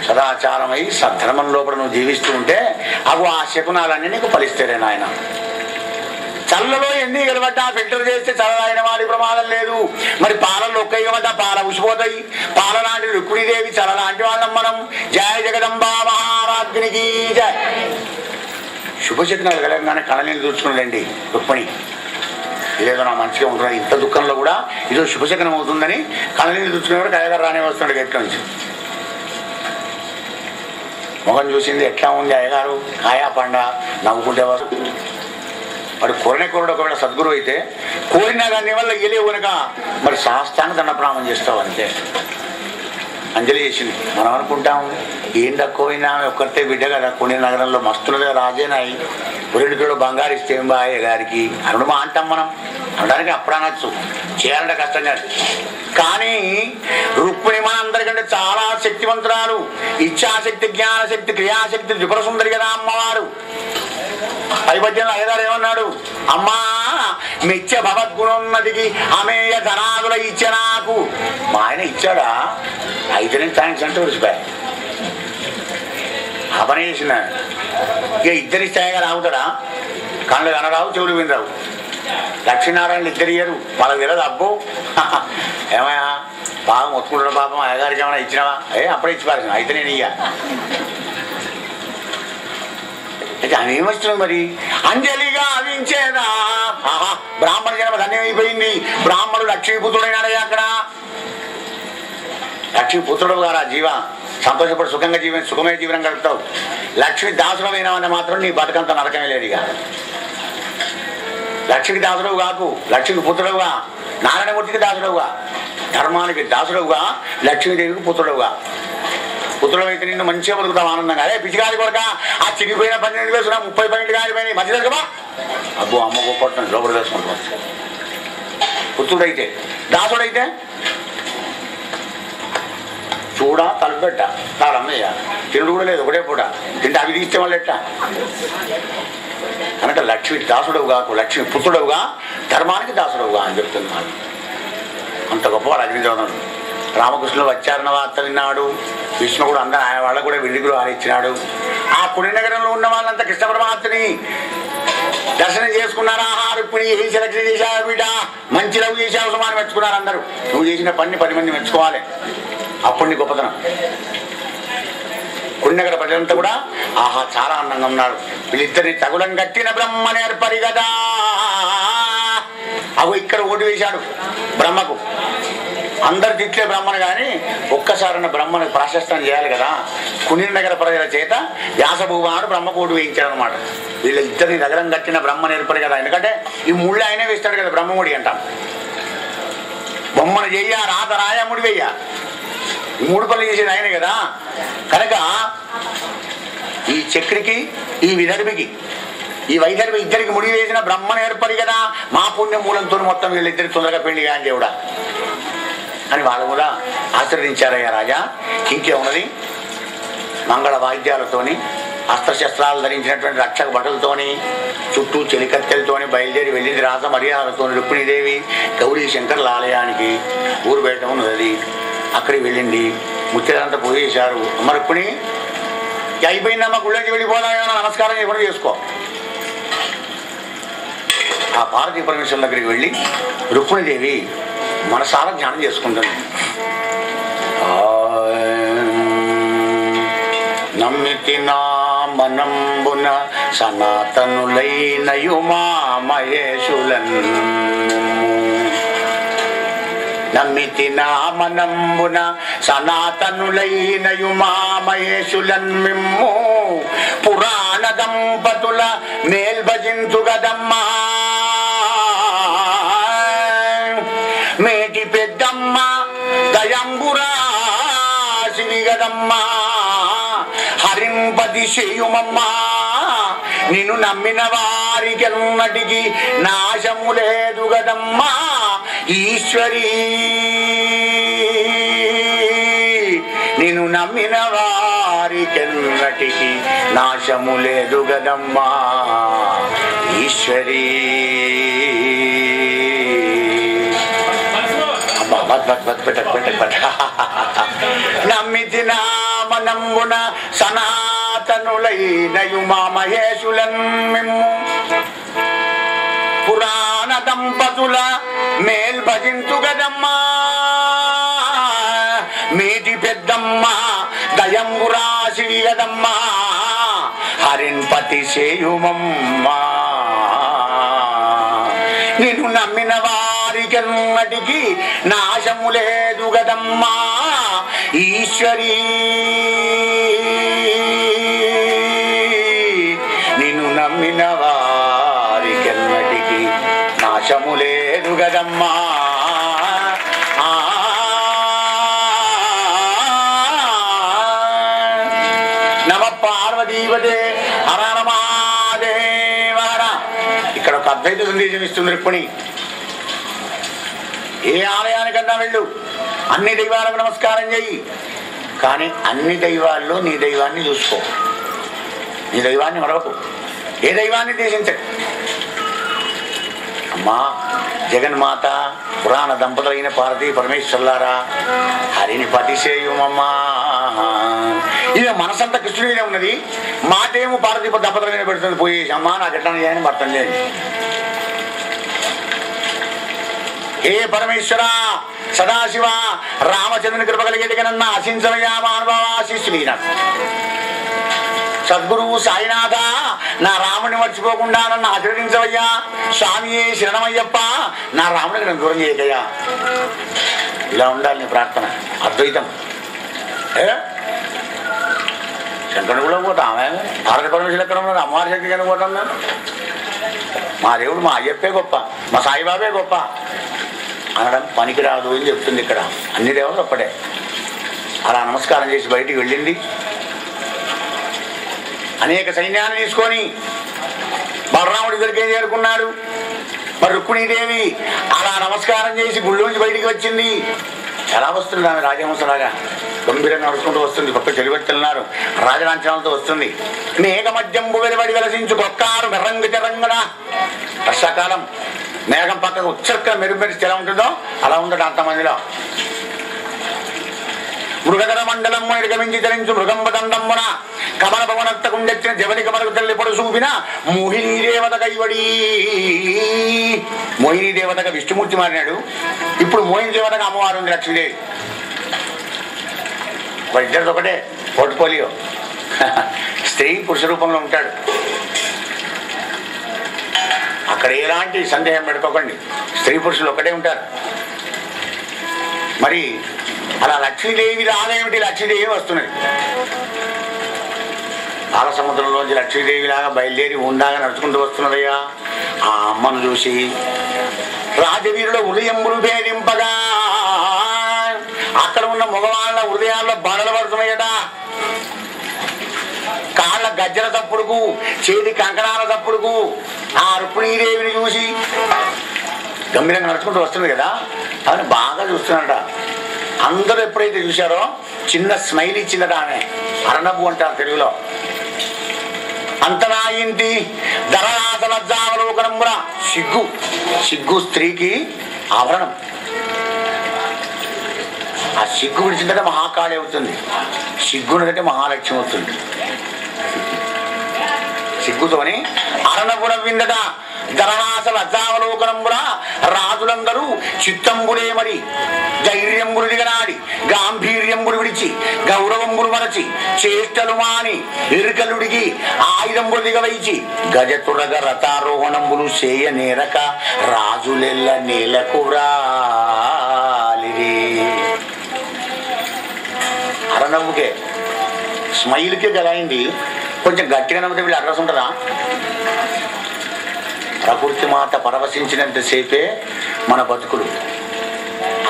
సదాచారమై సద్ధర్మం లోపల నువ్వు జీవిస్తూ ఉంటే అవి ఆ శకునాలన్నీ నీకు ఫలిస్తేనే నాయన. చల్లలో ఎన్ని గెలబడ్డా ఫిల్టర్ చేస్తే చల్లైన వాడి ప్రమాదం లేదు. మరి పాలల్లో ఒక్కయ్యమంటా పాల ఉసిపోతాయి. పాల లాంటి రుక్మిణీదేవి చల్ల లాంటి వాళ్ళం మనం. జయ జగదంబా మహారాజ్ఞికి జయ. శుభశకునాలు కలగగానే కళ్ళనీళ్ళు చూసుకున్నాడండి రుక్మిణి. ఇదేదో నా మంచిగా ఉంటున్నాడు, ఇంత దుఃఖంలో కూడా ఇదో శుభశకనం అవుతుందని కళ్ళనీళ్ళు చూసుకునేవాడు. కళగారు రానే వస్తున్నాడు గట్ల నుంచి. మొహం చూసింది, ఎట్లా ఉంది అయ్యగారు, కాయా పండ నవ్వుకుంటేవారు. వాడు కోరనే కోరడు. ఒకవేళ సద్గురు అయితే కోరినా దాని వల్ల ఇయలేవు కనుక మరి శాస్త్రాన్ని దండప్రామం చేస్తావు అంతే. అంజలి చేసింది. మనం అనుకుంటాం ఏం తక్కువైనా ఒక్కరితే బిడ్డ కదా, కొన్ని నగరంలో మస్తులుగా రాజేనాయి, 2 కిలో బంగారు ఇస్తే ఏం బాయ్య గారికి అనుమా అంటాం మనం. అనడానికి అప్పుడు అనొచ్చు, చేయాలంటే కష్టం కాదు. కానీ రుక్మిణి మన అందరికంటే చాలా శక్తివంతురాలు. ఇచ్ఛాశక్తి, జ్ఞానశక్తి, క్రియాశక్తి, త్రిపుర సుందరి కదా అమ్మవారు. పైపద్యంలో అయ్యగారు ఏమన్నాడు? అమ్మా మెచ్చ భగవద్గుణోన్నతికి అమేయ ధనాదుల ఇచ్చ నాకు. మా ఆయన ఇచ్చాడా, అయితేనే థ్యాంక్స్ అంటే విడిచిపోయా. ఆ పని చేసిన ఇక ఇద్దరిస్తే అయ్యగారు ఆగుతాడా? కళ్ళు కనరావు, చెవులు వినరావు. లక్ష్మీనారాయణలు ఇద్దరు ఇయ్యరు, వాళ్ళకి తెలియదు. అబ్బో ఏమయ్యా బాగా మొత్తుకుంటాడు పాపం, అయ్యగారికి ఏమైనా ఇచ్చినావా? అప్పుడే ఇచ్చి పారేసిన, అయితే నేను ఇయ్యా. అయితే ఆమె ఏమొచ్చినావు మరి? అంజలిగా అవించేదా. ఆహా, బ్రాహ్మణ జన్మ ధన్యమైపోయింది. బ్రాహ్మణుడు లక్ష్మీపుత్రుడైనాడయ్యా అక్కడ. లక్ష్మీపుత్రుడు గారా జీవ, సంతోషపడి సుఖంగా సుఖమే జీవనం గడుపుతావు. లక్ష్మి దాసుడమైనావన్న మాత్రం నీ బతుకంత నరకమే లేదు. ఇక లక్ష్మికి దాసుడవు కాకు, లక్ష్మికి పుత్రుడుగా, నారాయణమూర్తికి దాసుడవుగా, ధర్మానికి దాసుడవుగా, లక్ష్మీదేవికి పుత్రుడుగా. పుత్రుడు అయితే నిన్ను మంచిగా బతుకుతావు ఆనందంగా. అదే పిచ్చిగాలి కొడక, ఆ చిరిగిపోయిన 12 వేసుకున్నా 30 పాయింట్లు కాలిపోయినాయి మధ్య దగ్గర. అబ్బో అమ్మ గొప్పట్టు లోపల వేసుకుంటాం. పుత్రుడైతే, దాసుడైతే చూడా తలపెట్ట తాళమ్మయ్య, తిరుడు కూడా లేదు, ఒకటే పూట తింటే అవి తీస్తే వాళ్ళు ఎట్టా. కనుక లక్ష్మి దాసుడవు కాకు, లక్ష్మి పుత్రుడవుగా, ధర్మానికి దాసుడవుగా అని చెప్తున్నాను. అంత గొప్పవాడు అగ్నిజోధనుడు. రామకృష్ణుడు వచ్చారన్న వార్త విన్నాడు. విష్ణుడు అందరూ ఆయన వాళ్ళకు కూడా వెండి గృహాలు ఇచ్చినాడు. ఆ పుణ్యనగరంలో ఉన్న వాళ్ళంతా కృష్ణ పరమాత్మని దర్శనం చేసుకున్నారా? రుక్మిణి ఏం సెలక్షన్ చేశావు బిడ్డ, మంచి లవ్ చేసావు సుమారు మెచ్చుకున్నారు అందరూ. నువ్వు చేసిన పని 10 మంది మెచ్చుకోవాలి, అప్పుడు నీ గొప్పతనం. పుణ్యనగర ప్రజలంతా కూడా ఆహా చాలా ఆనందంగా ఉన్నారు. వీళ్ళిద్దరిని తగులం కట్టిన బ్రహ్మ నేర్పరి కదా. అవు ఇక్కడ ఓటు వేశాడు బ్రహ్మకు. అందరు తిట్లే బ్రహ్మను కానీ ఒక్కసారన్న బ్రహ్మను ప్రాశస్తం చేయాలి కదా. పుణ్యనగర ప్రజల చేత వ్యాసభూమాడు బ్రహ్మకు ఓటు వేయించాడు అనమాట. వీళ్ళ ఇద్దరిని నగరం కట్టిన బ్రహ్మ నేర్పరి కదా. ఎందుకంటే ఈ ముళ్ళు ఆయనే వేస్తాడు కదా, బ్రహ్మముడి అంటాం. బొమ్మను చెయ్య, రాత రాయ, ముడి వెయ్య, ఈ 3 పనులు చేసేది ఆయనే కదా. కనుక ఈ చక్రికి, ఈ విదర్భికి, ఈ వైదర్భి ఇద్దరికి ముడి వేసిన బ్రహ్మను ఏర్పడి కదా. మా పుణ్య మూలంతో మొత్తం వీళ్ళిద్దరికి తొందరగా పెళ్లి కానీ దేవుడా అని వాళ్ళు కూడా ఆశీర్వదించారయ్యా రాజా. ఇంకేమున్నది, మంగళ వాయిద్యాలతోని, అస్త్రశస్త్రాలు ధరించినటువంటి రక్షక భటులతోని, చుట్టూ చెలికత్తెలతోని బయలుదేరి వెళ్ళింది రాజ మర్యాదలతో. రుక్మిణీదేవి గౌరీ శంకర్ల ఆలయానికి ఊరు బయట ఉన్నది, అక్కడికి వెళ్ళింది. ముత్యాలంతా పోయేశారు. అమ్మ రుక్మిణి అయిపోయిందమ్మా, గుళ్ళకి వెళ్ళిపోదామేమో, నమస్కారం కూడా చేసుకో. ఆ పార్వతీ పరమేశ్వరుల దగ్గరికి వెళ్ళి రుక్మిణీదేవి మనసారా ధ్యానం చేసుకుంటుంది. నమ్మితి నా మనంబున సనాతనులైనయు మా మహేశులన్. నమ్మితి నా మనంబున సనాతనులైనయు మా మహేశులన్ మిమ్ము. పురాణ దంపతుల మేల్భజింతు గదమ్మా. మేటి పెద్దమ్మ దయంబురాశివి గదమ్మా. హరింపది చేయుమమ్మా. నిన్ను నమ్మిన వారికెన్నటికి నాశము లేదు గదమ్మా. ఈశ్వరీ నిన్ను నమ్మిన వారికెన్నటికి నాశము లేదు గదమ్మా. ఈశ్వరీ నమ్మితి నామనంబున సనాతనులైనయు మా మహేశులన్ మిమ్ము. పురాణ దంపతుల మేల్భజింతు గదమ్మా. మేటి పెద్దమ్మ దయంబురాశి గదమ్మా. హరిన్ పతిసేయుమమ్మా. నిన్ను నమ్మిన వారికెన్నటికి నాశము లేదు గదమ్మా ఈశ్వరీ. నిన్ను నమ్మిన వారికెన్నటికి నాశము లేదు గదమ్మా. నమ పార్వతీపదే హర మహాదేవర. ఇక్కడ ఒక అద్వైత సందేశం ఇస్తుంది రుక్మిణి. ఏ ఆలయానికన్నా వెళ్ళు, అన్ని దైవాలకు నమస్కారం చెయ్యి, కానీ అన్ని దైవాల్లో నీ దైవాన్ని చూసుకో, నీ దైవాన్ని మరవకు, ఏ దైవాన్ని దేశించకు. అమ్మా జగన్మాత పురాణ దంపతులైన పార్వతీ పరమేశ్వర్లారా, హరిని పతిసేయుమమ్మా. ఇక మనసంతా కృష్ణుడి మీద ఉన్నది, మాటేమో పార్వతీ దంపతుల మీద పెడుతుంది. పోయేసి అమ్మా నాకు ఎట్లా చేయని భర్తం చేయండి. ఏ పరమేశ్వర సదాశివ రామచంద్రుని కృప కలిగేది కన్నా ఆశించవయ్యా మానవ ఆశిస్తున్నా. సద్గురువు సాయినాథ నా రాముడిని మర్చిపోకుండా నన్ను ఆశీర్వదించవయ్యా. స్వామియే శరణమయ్యప్ప నా రాముడికి నన్ను దూరం చేయకయ్యా. ఇలా ఉండాలి నీ ప్రార్థన. అద్వైతం. శంకరుడు కూడా పోతామే, భారత పరమేశ్వరు ఎక్కడ ఉన్నది, అమ్మవారి శక్తి కనుక పోతాం మేము. మా దేవుడు మా అయ్యప్పే గొప్ప, మా సాయిబాబే గొప్ప అనడం పనికిరాదు అని చెప్తుంది ఇక్కడ. అన్ని దేవుడు ఒక్కడే. అలా నమస్కారం చేసి బయటికి వెళ్ళింది. అనేక సైన్యాన్ని తీసుకొని బలరాముడి దగ్గరికి చేరుకున్నాడు. మరి రుక్మిణీదేవి అలా నమస్కారం చేసి గుళ్ళోంచి బయటికి వచ్చింది. ఎలా వస్తుంది ఆమె రాజహంసలాగా గంభీరంగా నడుచుకుంటూ వస్తుంది. పక్క చెలిబెట్టున్నారు, రాజలాంఛనాలతో వస్తుంది. మేఘ మధ్యంబు వెలువడి వెలసించు కొక్కారు మెర్రంగు చెరంగున. వర్షాకాలం మేఘం పక్కకు ఉచ్చర్క మెరుమెరిచి ఎలా ఉంటుందో అలా ఉండదు అంతమందిలో. మృగధర మండలము ఎడగమించి ధరించు మృగంబదండమున కమల భవనత్త కుండెచ్చిన జవని కమలకు తల్లి పొడు చూపిన మోహినీ దేవత కైవడి. మోహినీ దేవతగా విష్ణుమూర్తి మారినాడు, ఇప్పుడు మోహిని దేవతగా అమ్మవారు ఉంది లక్ష్మీదేవి. వారిద్దరిది ఒకటే పోర్ట్ఫోలియో. స్త్రీ పురుష రూపంలో ఉంటాడు. అక్కడ ఎలాంటి సందేహం పెట్టుకోకండి, స్త్రీ పురుషులు ఒకటే ఉంటారు. మరి అలా లక్ష్మీదేవి రాదేమిటి, లక్ష్మీదేవి వస్తున్నది. పాల సముద్రంలోంచి లక్ష్మీదేవి లాగా బయలుదేరి ఉందాగా నడుచుకుంటూ వస్తున్నదయ్యా. ఆ అమ్మను చూసి రాజవీరుల హృదయంబులు భేదింపగా అక్కడ ఉన్న మగవాళ్ళ హృదయాల్లో బాధలు పడుతున్నాయట. కాళ్ళ గజ్జల తప్పుడుకు, చేతి కంకణాల తప్పుడుకు ఆ రుక్మిణీదేవిని చూసి గంభీరంగా నడుచుకుంటూ వస్తుంది కదా, అని బాగా చూస్తున్నాడట. అందరూ ఎప్పుడైతే చూశారో చిన్న స్మైల్ ఇచ్చిందట ఆమె. అరణపు అంటారు తెలుగులో. అంతనా ఇంటి ధరనాథనజ్జావలోకనమున సిగ్గు. సిగ్గు స్త్రీకి ఆభరణం. ఆ సిగ్గు విడిచిందంటే మహాకాళి అవుతుంది, సిగ్గునదంటే మహాలక్ష్మి అవుతుంది. సిగ్గుతోని అరణపురం విందట. ధరనాశ లజ్జావలోకనంబున రాజులందరూ చిత్తంబులే మరి ధైర్యంబులు దిగనాడి గాంభీర్యంబులు విడిచి గౌరవంబులు మరచి చేష్టలు మాని ఇరుకలుడికి ఆయుధంబులు దిగవైచి గజతురగ రథారోహణంబులు చేయ నేరక రాజులెల్ల నేలకురాలిరి. అరణవుకే స్మైల్కే గలైంది. కొంచెం గట్టిగా నమ్మితే వీళ్ళు అడ్రస్ ఉంటుందా? ప్రకృతి మాత పరవశించినంతసేపే మన బతుకులు.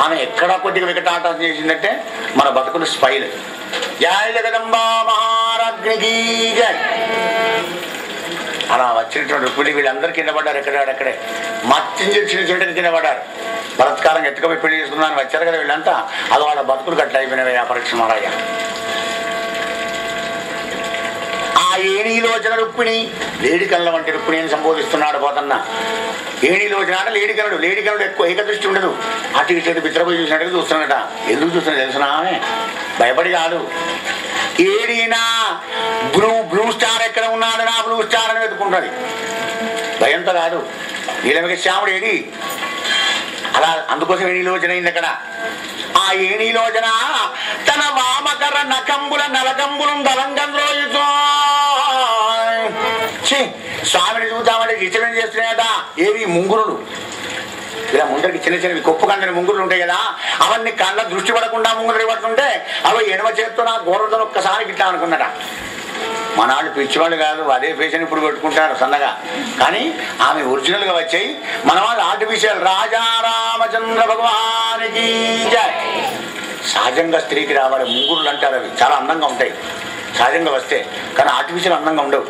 ఆమె ఎక్కడా కొద్దిగా వికటాటం చేసిందంటే మన బతుకులు స్పైల్. జయ జగదంబా మహారాజ్ఞికి జై. అలా వచ్చినటువంటి రుక్మిణి వీళ్ళందరూ కింద పడ్డారు. ఎక్కడే మత్తించి చిన్న చెట్టుకి కింద పడ్డారు. బలత్కారం ఎత్తుకపోయి పెళ్లి చేసుకున్నాను వచ్చారు కదా వీళ్ళంతా. అది వాళ్ళ బతుకులు గట్ల అయిపోయినవి. ఆ పరీక్ష మహారాజా ఆ ఏణీలోచన రుక్మిణి లేడికల్ల వంటి రుక్మిణిని సంబోధిస్తున్నాడు పోతన్న. ఏణీలోచన అంటే లేడికనుడు. లేడికనుడు ఎక్కువ ఏకదృష్టి ఉండదు. అటు ఇటు బిత్రపోయి చూసినట్టుగా చూస్తున్నాడట. ఎందుకు చూస్తున్నా తెలుసునా? భయపడి కాదు. ఏడీనా బ్లూ స్టార్ ఎక్కడ ఉన్నాడు, నా బ్లూ స్టార్ అని వెతుకుంటుంది. భయంతో కాదు. నీలమిక శ్యాముడు ఏడి. అలా అందుకోసం ఏణీలోచన అయింది అక్కడ. ఆ ఏణీలోచన తన వామకర నకంబుల నలకంబులు దలంగంలో స్వామిని చూద్దామంటే విచలన చేస్తున్నాయట. ఏవి ముంగురులు, ఇలా ముందరికి చిన్న చిన్నవి కొప్పు కండని ముంగురులు ఉంటాయి కదా, అవన్నీ కళ్ళ దృష్టి పడకుండా ముంగురు పడుతుంటే అవి ఎడమ చేత్తో నా గోరతో ఒక్కసారి గిట్లా అనుకున్నట. మన వాళ్ళు పిచ్చివాళ్ళు కాదు, అదే పేషన్ ఇప్పుడు పెట్టుకుంటారు సన్నగా. కానీ ఆమె ఒరిజినల్గా వచ్చాయి. మన వాళ్ళు ఆర్టిఫిషియల్. రాజా రామచంద్ర భగవానికి జై. సహజంగా స్త్రీకి రావాలి ముంగురులు అంటారు. అవి చాలా అందంగా ఉంటాయి సహజంగా వస్తే, కానీ ఆర్టిఫిషియల్ అందంగా ఉండవు.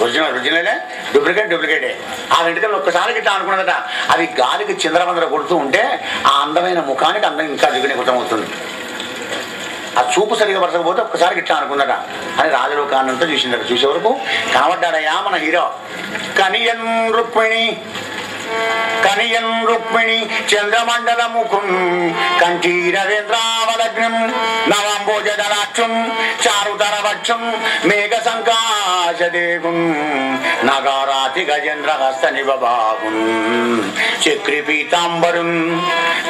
ఒరిజినలే, డూప్లికేటే. ఆ వెంటనే ఒక్కసారి గిట్లా అనుకున్నదట. అది గాలికి చిందరవందర కొడుతూ ఉంటే ఆ అందమైన ముఖానికి అందం ఇంకా దిగునిగుతం అవుతుంది. ఆ చూపు సరిగా పరచకపోతే ఒక్కసారి గిట్లా అనుకున్నట అని రాజలోకాన్నంతా చూసిందట. చూసే వరకు కనబడ్డాడయ్యా మన హీరో. కనియన్ రుక్మిణి చంద్రమండల ముఖం కంఠీరవేంద్రావలగ్నం నవంబోజదలాక్షం చారుతరవక్షం మేఘ సంకాశదేగుం నగారాతి గజేంద్ర హస్త నిబాబున్ చక్రి పీతాంబరుం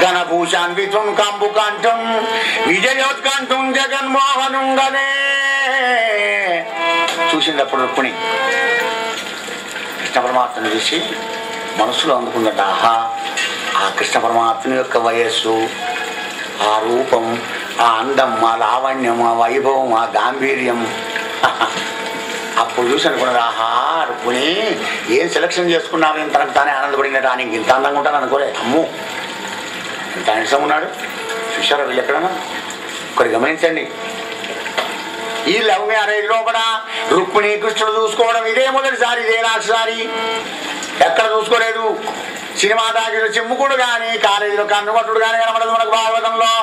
ఘనభూషాన్వితం కంబుకంఠం విజయోత్కంఠం జగన్మోహనం గనే. చూసిందప్పుడు రుక్మిణి కృష్ణ పరమాత్మను చూసి మనసులో అందుకుందట. ఆహా, ఆ కృష్ణ పరమాత్మ యొక్క వయస్సు, ఆ రూపం, ఆ అందం, ఆ లావణ్యం, ఆ వైభవం, ఆ గాంభీర్యం. అప్పుడు చూసి అనుకున్నది, ఆహా రుక్మిణి ఏం సెలక్షన్ చేసుకున్నావు, నేను తనకు తానే ఆనందపడినట్టు. నీకు ఇంత అందంగా ఉంటాను అనుకోలే. అమ్మో ఇంత హ్యాండ్సమ్ ఉన్నాడు. చూశారా వీళ్ళు ఎక్కడన్నా? ఒకటి గమనించండి. ఈ లవ్ మ్యారేజ్ లోపల రుక్మిణి కృష్ణుడు చూసుకోవడం ఇదే మొదటిసారి, ఇదే లాస్ట్సారి. ఎక్కడ చూసుకోలేదు. సినిమా తాకిలో చెమ్ముకుడు కానీ, కాలేజీలో కన్నుమట్టుడు కానీ కనబడదు మనకు భాగవతంలో.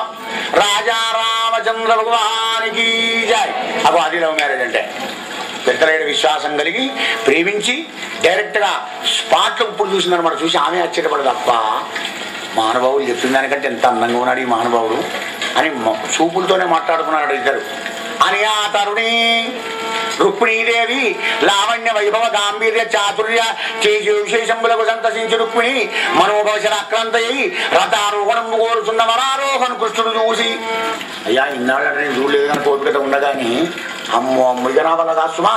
రాజా రామచంద్ర భగవానికి జై. అప్పుడు అది లవ్ మ్యారేజ్ అంటే. పెద్దలైన విశ్వాసం కలిగి ప్రేమించి డైరెక్ట్గా స్పాట్లో ఇప్పుడు చూసిందనమాట. చూసి ఆమె ఆశ్చర్యపడదు. అప్ప మహానుభావుడు చెప్పిన దానికంటే ఎంత అందంగా ఉన్నాడు ఈ మహానుభావుడు అని చూపులతోనే మాట్లాడుకున్నాడు ఇద్దరు. అని ఆ తరుణి రుక్మిణీదేవి లావణ్య వైభవ గాంభీర్య చాతుర్య చేసి విశేషములకు సంతసించి రుక్మిణి మనోభవశర ఆక్రాంతయ్యి రథారోహణం కోరుతున్న వరారోహణ కృష్ణుడు చూసి, అయ్యా ఇన్నాళ్ళు నేను చూడలేదు కానీ కోపికత ఉండగాని అమ్మో ఇక నా వల్ల కాసుమా,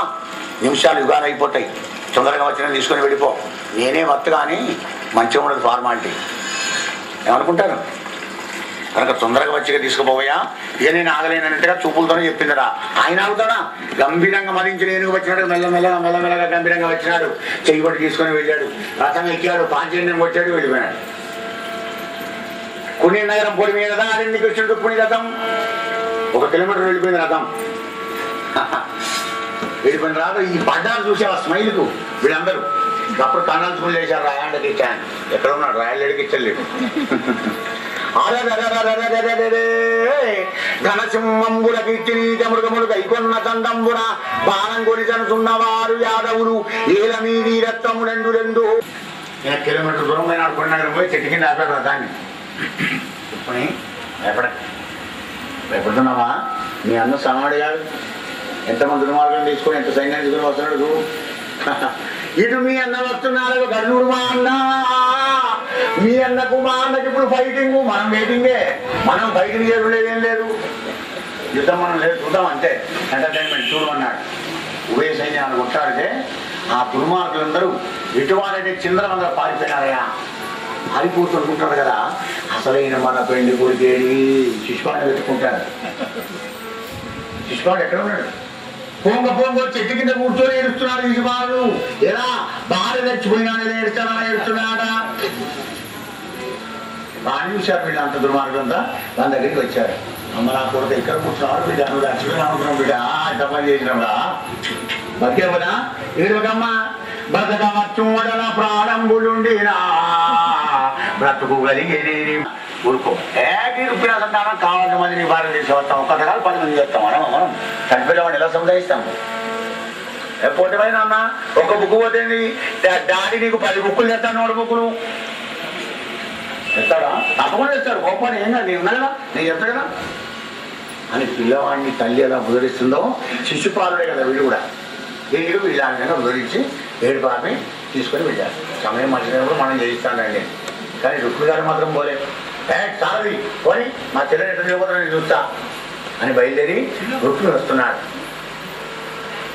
నిమిషాలు యుగాలు అయిపోతాయి, తొందరగా వచ్చిన తీసుకొని వెళ్ళిపో, నేనే మత్తు కానీ మంచిగా ఉండదు ఫార్మాలిటీ ఏమనుకుంటాను కనుక తొందరగా వచ్చిగా తీసుకుపోవయా, ఇక నేను ఆగలేనట్టుగా చూపులతోనే చెప్పిందరా. ఆయన ఆగుతాడా? గంభీరంగా మరించిన ఏనుగు వచ్చినాడు, మెల్లమెల్లగా గంభీరంగా వచ్చినాడు, చెయ్యి పట్టి తీసుకొని వెళ్ళాడు, రథం ఎక్కాడు, పాంచజన్యం కొట్టాడు, వెళ్ళిపోయాడు. కొన్ని నగరం పొడి మీద దారింది కృష్ణుడు రుక్మిణి రథం. 1 కిలోమీటర్ వెళ్ళిపోయింది రథం. వెళ్ళిపోయిన రాదు ఈ పడ్డారు చూసావా స్మైల్కు వీళ్ళందరూ. అప్పుడు కన్నాలు స్కూల్ చేశారు, రాయాండకి ఇచ్చాను. ఎక్కడ ఉన్నాడు? రాయలేడికి ఇచ్చలేడు. ఘనసింహంబుల కీర్తినీత మృగములు కైకొన్న తండంబున బాణం కొనిచనుచున్నవారు యాదవులు ఏల మీది రక్తము 2 కిలోమీటర్ దూరం పోయినాడు. కొన్ని నగరం పోయి చెట్టు కింద ఆపాడు రథాన్ని. ఇప్పుడు భయపడుతున్నావా? మీ అన్న సమాడు కాదు, ఎంతమంది దుర్మార్గం తీసుకొని ఎంత సైన్యాన్ని తీసుకుని వస్తున్నాడు చూడు. ఇటు మీ అన్న వస్తున్నారు, గర్ణుడు మా అన్న, మీ అన్నకు మా అన్నకి ఇప్పుడు ఫైటింగ్, మనం వెయిటింగే, మనం ఫైటింగ్ చేయడం ఏం లేదు, యుద్ధం మనం లేదు, చూద్దాం అంతే, ఎంటర్టైన్మెంట్ చూడమన్నాడు. ఉభయ సైన్యాన్ని కొట్టాడితే ఆ దుర్మార్గులందరూ ఎటువారైతే చిందరమందరూ పారిపోయినారయ్యా. పారిపోతుంటారు కదా, అసలైన మన పెండి కొడికేడి శిశుపాన్ని వెతుక్కుంటారు. శిశుపాడు ఎక్కడ ఉన్నాడు? పొంగ చెట్టు కింద కూర్చొని ఏడుస్తున్నాడు శిశుపాడు. ఎలా భార్య తెచ్చిపోయినాడు, ఏడుస్తున్నాడా? బాగా చూశారు వీళ్ళు, అంత దుర్మార్గంతా దాని దగ్గరికి వచ్చారు. అమ్మ నా కొడుకు ఇక్కడ కూర్చున్నాడు, బిడ్డ నువ్వు చచ్చిపోయినా అనుకున్నాం, బిడ్డ ఇంత పని చేసినావుడా, బతికేవదా? ఏడుకమ్మా, బ్రతకమూడల ప్రాణంబులుండినా బ్రతుకు కలిగేది ఊరుకో. ఉపన్యాసం కావాల్సిన మంది నీ భార్య చేసి వస్తాం, ఒక్క రకాలు 10 మంది చేస్తాం. మనం చనిపోయేవాడిని ఎలా సముదాయిస్తాము? పోటీమైనా అన్న ఒక బుక్ పోతేంది, డాడీ నీకు 10 బుక్కులు తెస్తాను, 1 బుక్కులు చెప్తాడా? తప్పకుండా తెస్తాడు. గొప్పని ఏం కాదు, నేను ఉన్నా కదా, నేను చెప్తా కదా అని పిల్లవాడిని తల్లి ఎలా ఉదరిస్తుందో శిశుపాలుడే కదా వీడు కూడా. వీళ్ళు వీళ్ళ ఉదరించి ఏడు పాపి తీసుకొని వెళ్ళారు. సమయం మర్చినప్పుడు మనం చేయిస్తానండి. కానీ రుక్మిణి గారు మాత్రం పోలే. చాలది పోని, మా చెల్లెని ఎట్లా చేయబోతున్నా నేను చూస్తా అని బయలుదేరి రుక్మిణి వస్తున్నాడు.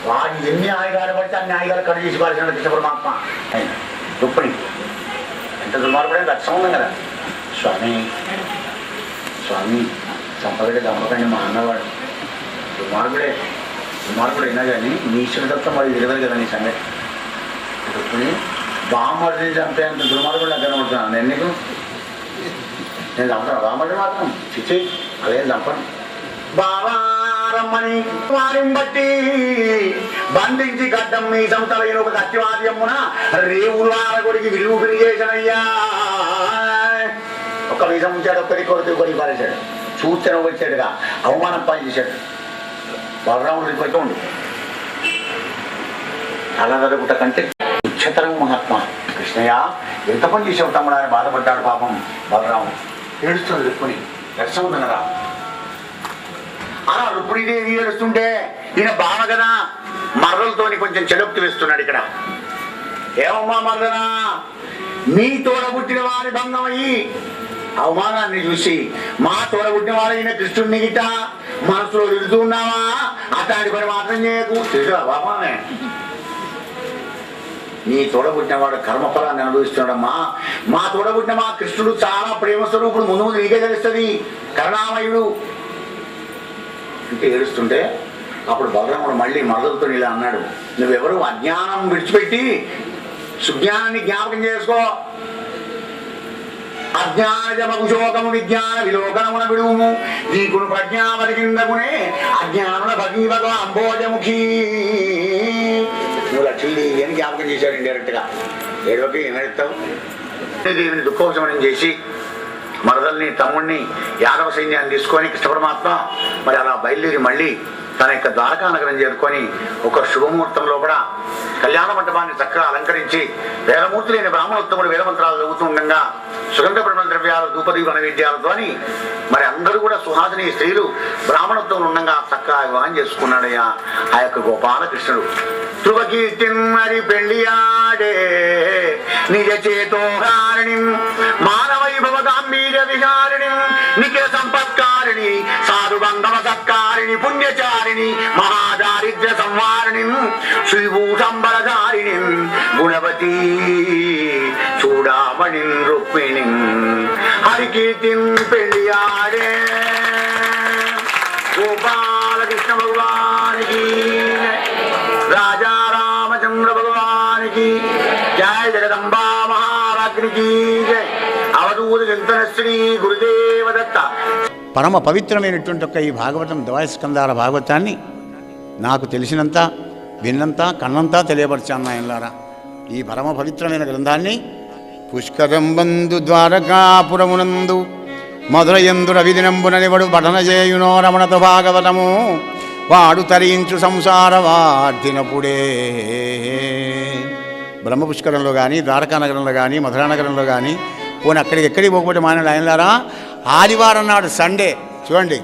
వాడు ఎన్ని ఆయుధాలు పడితే అన్ని ఆయుధాలు కట్ చేసి పాల్సిన కృష్ణ పరమాత్మ ఆయన రుక్మిణి ఎంత దుర్మార్గుడే రక్షణ ఉంది కదా. స్వామి స్వామి చంపగడే చంపకండి మా అన్నవాడు దుర్మార్గుడే అయినా కానీ నీ ఇష్టదత్తం వాడు తెలియదు కదా నీ సంగతి. రుక్మిణి బామ్మడిని చంపేంత దుర్మార్గుడు దగ్గర పడుతున్నాను నేను నీకు. నేను చంపను బామ్మడి మాత్రం చిచ్చి అదేం చంపను. బావారమ్మని వారిని బట్టి బంధించి గడ్డం మీ సంతలైన ఒక కత్తివాద్యమున రేవులారగుడికి విలువ చేశానయ్యా. ఒక వీసం ఉంచాడు, ఒకరి కొడుకు ఒకరికి పారేశాడు. చూస్తేనే వచ్చాడుగా అవమానం పని చేశాడు. బలరాముడికి పోతూ ఉండు అలా జరుగుట కంటే ఉచ్చతరం మహాత్మ కృష్ణయ్య ఎంత పని చేసావు తమ్ముడు అని బాధపడ్డాడు పాపం బలరాముడు. ఏడుస్తుంది రుక్మిణి రక్షణ ఉందనరా. అలా రుక్మిణీదేవి ఏడుస్తుంటే ఈయన బావ కదా మర్రలతోని కొంచెం చెడొక్తి వేస్తున్నాడు ఇక్కడ. ఏమమ్మా మర్రనా, నీ తోడబుట్టిన వారి భంగమయ్యి అవమానాన్ని చూసి మా తోడబుట్టిన వారైన కృష్ణుడిని గిట్ట మనసులో తిడుతూ ఉన్నావా? అట్లాంటి పని మాత్రం చేయకు. తెలుసా బాబానే, నీ తోడబుట్టినవాడు కర్మఫలాన్ని అనుభవిస్తున్నాడమ్మా. మా తోడబుట్టిన మా కృష్ణుడు చాలా ప్రేమ స్వరూపుడు, ముందు ముందు నీకే తెలుస్తుంది, కరుణామయుడు అంటే ఏడుస్తుంటే అప్పుడు బలరాముడు మళ్ళీ మరదలతో ఇలా అన్నాడు, నువ్వెవరు అజ్ఞానం విడిచిపెట్టి సుజ్ఞానాన్ని జ్ఞాపకం చేసుకో. అజ్ఞానజమకుశోకము విజ్ఞాన విలోకనమున విడుము నీకును ప్రజ్ఞావరి కిందకునే అజ్ఞానుల భగీవగ అంబోజముఖీ. నువ్వు లక్ష్మీదేవి అని జ్ఞాపకం చేశాడు ఇండైరెక్ట్ గా. ఏడవకి ఏమెడతావు? దేవిని దుఃఖోపశమనం చేసి మరదల్ని తమ్ముడిని యాదవ సైన్యాన్ని తీసుకొని కృష్ణ పరమాత్మ మరి అలా బయలుదేరి మళ్ళీ తన యొక్క ద్వారకా నగరం చేరుకొని ఒక శుభముహూర్తం లోపల కళ్యాణ మంటపాన్ని చక్కగా అలంకరించి వేదమూర్తులైన బ్రాహ్మణోత్తముడు వేదమంత్రాలు చదువుతూ ఉండగా సుగంధ బ్రహ్మ ద్రవ్యాలు ధూపదీప నైవేద్యాలతో మరి అందరూ కూడా సుహాసిని స్త్రీలు బ్రాహ్మణోత్తములు ఉండగా చక్కగా వివాహం చేసుకున్నాడయ్యా ఆ యొక్క గోపాలకృష్ణుడు. ధ్రువకీర్తిన్ మరి పెళ్లియాడే నిజ చేతోహారిణి మానవైభవ గాంభీర్య విహారిణి నిఖిల సంపత్కారిణి సాధు బంధవ సత్కారిణి పుణ్యచారిణి మహాదారిద్ర్య సంవారిణి శ్రీభూషంబరధారిణి గుణవతీ చూడామణి రుక్మిణి హరికీర్తిన్ పెళ్లియాడే. గోపాలకృష్ణ భగవానికి, రాజా రామచంద్ర భగవానికి జయ. జగదంబా మహారాజ్ఞికి జయ. అవధూత చింతన శ్రీ గురుదేవ దత్త. పరమ పవిత్రమైనటువంటి ఒక ఈ భాగవతం ద్వైస్కందాల భాగవతాన్ని నాకు తెలిసినంత విన్నంత కన్నంతా తెలియపరిచాను నాయనలారా. ఈ పరమ పవిత్రమైన గ్రంథాన్ని పుష్కరం బంధు ద్వారకాపురమునందు మధురయందు రవిదినంబుననివడు పఠన చేయునో రమణత భాగవతము వాడు తరించు సంసార వార్ధినప్పుడే. బ్రహ్మపుష్కరంలో కానీ ద్వారకానగరంలో కానీ మధురానగరంలో కానీ పోనీ ఎక్కడికి పోకపోతే మానవుడు ఆయనలారా ఆదివారం నాడు సండే చూడండి,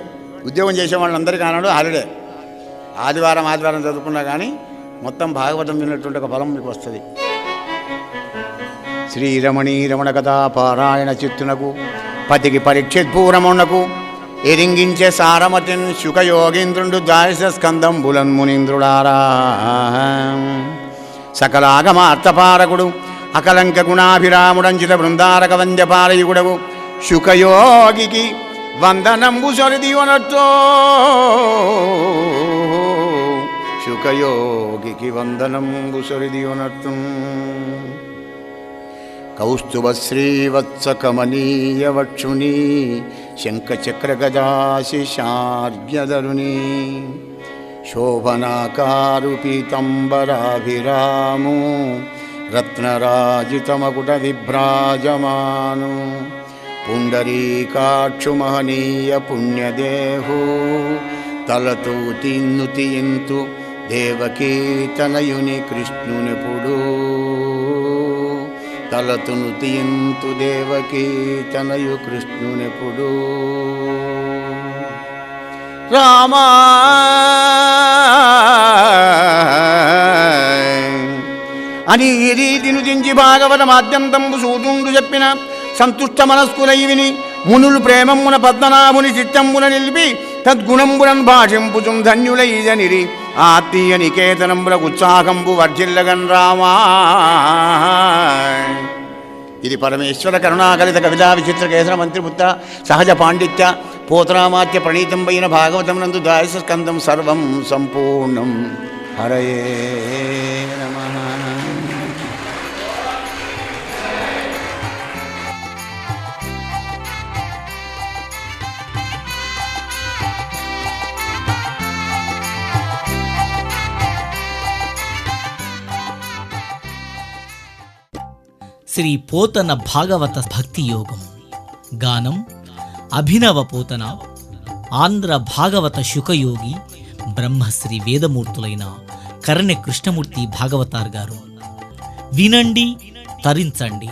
ఉద్యోగం చేసే వాళ్ళందరికీ ఆనాడు హాలిడే. ఆదివారం చదువుకున్నా కానీ మొత్తం భాగవతం విన్నటువంటి ఒక ఫలం మీకు వస్తుంది. శ్రీరమణీ రమణ కథా పారాయణ చిత్తునకు పతికి పరీక్షిత్పూరమునకు ఎరింగించే సారమతిన్ శుకయోగీంద్రుడు ద్వాదశ స్కందం బులన్ మునీంద్రుడారా. సకలాగమార్థపారకుడు అకలంక గుణాభిరాముడంచిత బృందారక వంద్యపారయుగుడవు శుకయోగికి వందనంబు సరిదియునతో. శుకయోగికి వందనంబు సరిదియునత్తు. కౌస్తుభ శ్రీవత్స కమనీయ వక్షుని శంఖచక్ర గదాశిషార్ఘ్యధరుని శోభనాకారు పీతంబరాభిరాము రత్నరాజితమకుట విభ్రాజమాను పుండరీకాక్షు మహనీయ పుణ్యదేహు తలతూ తిన్నుతియింతు దేవకీ తనయుని కృష్ణునిపుడు. తలతును తియింతు దేవకీ తనయు కృష్ణునిపుడు. రామా అని ఈ రీతిను దించి భాగవత మాద్యంతంబు సూతుండు చెప్పిన సంతుష్ట మనస్కులై విని మునులు ప్రేమమున పద్మనాభుని చిత్తంబున నిలిపి తద్గుణంబునన్ భాషింపుచుం ధన్యులైజనిరి ఆత్మీయ నికేతనంబులకు ఉత్సాహంబు వర్జిల్లగన్ రామా. ఇది పరమేశ్వర కరుణాకలిత కవితా విచిత్ర కేసర మంత్రిపుత్ర సహజ పాండిత్య పోతనామాత్య ప్రణీతంబైన భాగవతం నందు దాయస స్కందం సర్వం సంపూర్ణం. హరయే నమః. శ్రీ పోతన భాగవత భక్తి యోగం. గానం అభినవ పోతన. ఆంధ్ర భాగవత శుకయోగి బ్రహ్మశ్రీ వేదమూర్తులైన కరణె కృష్ణమూర్తి భాగవతార్ గారు. వినండి, తరించండి.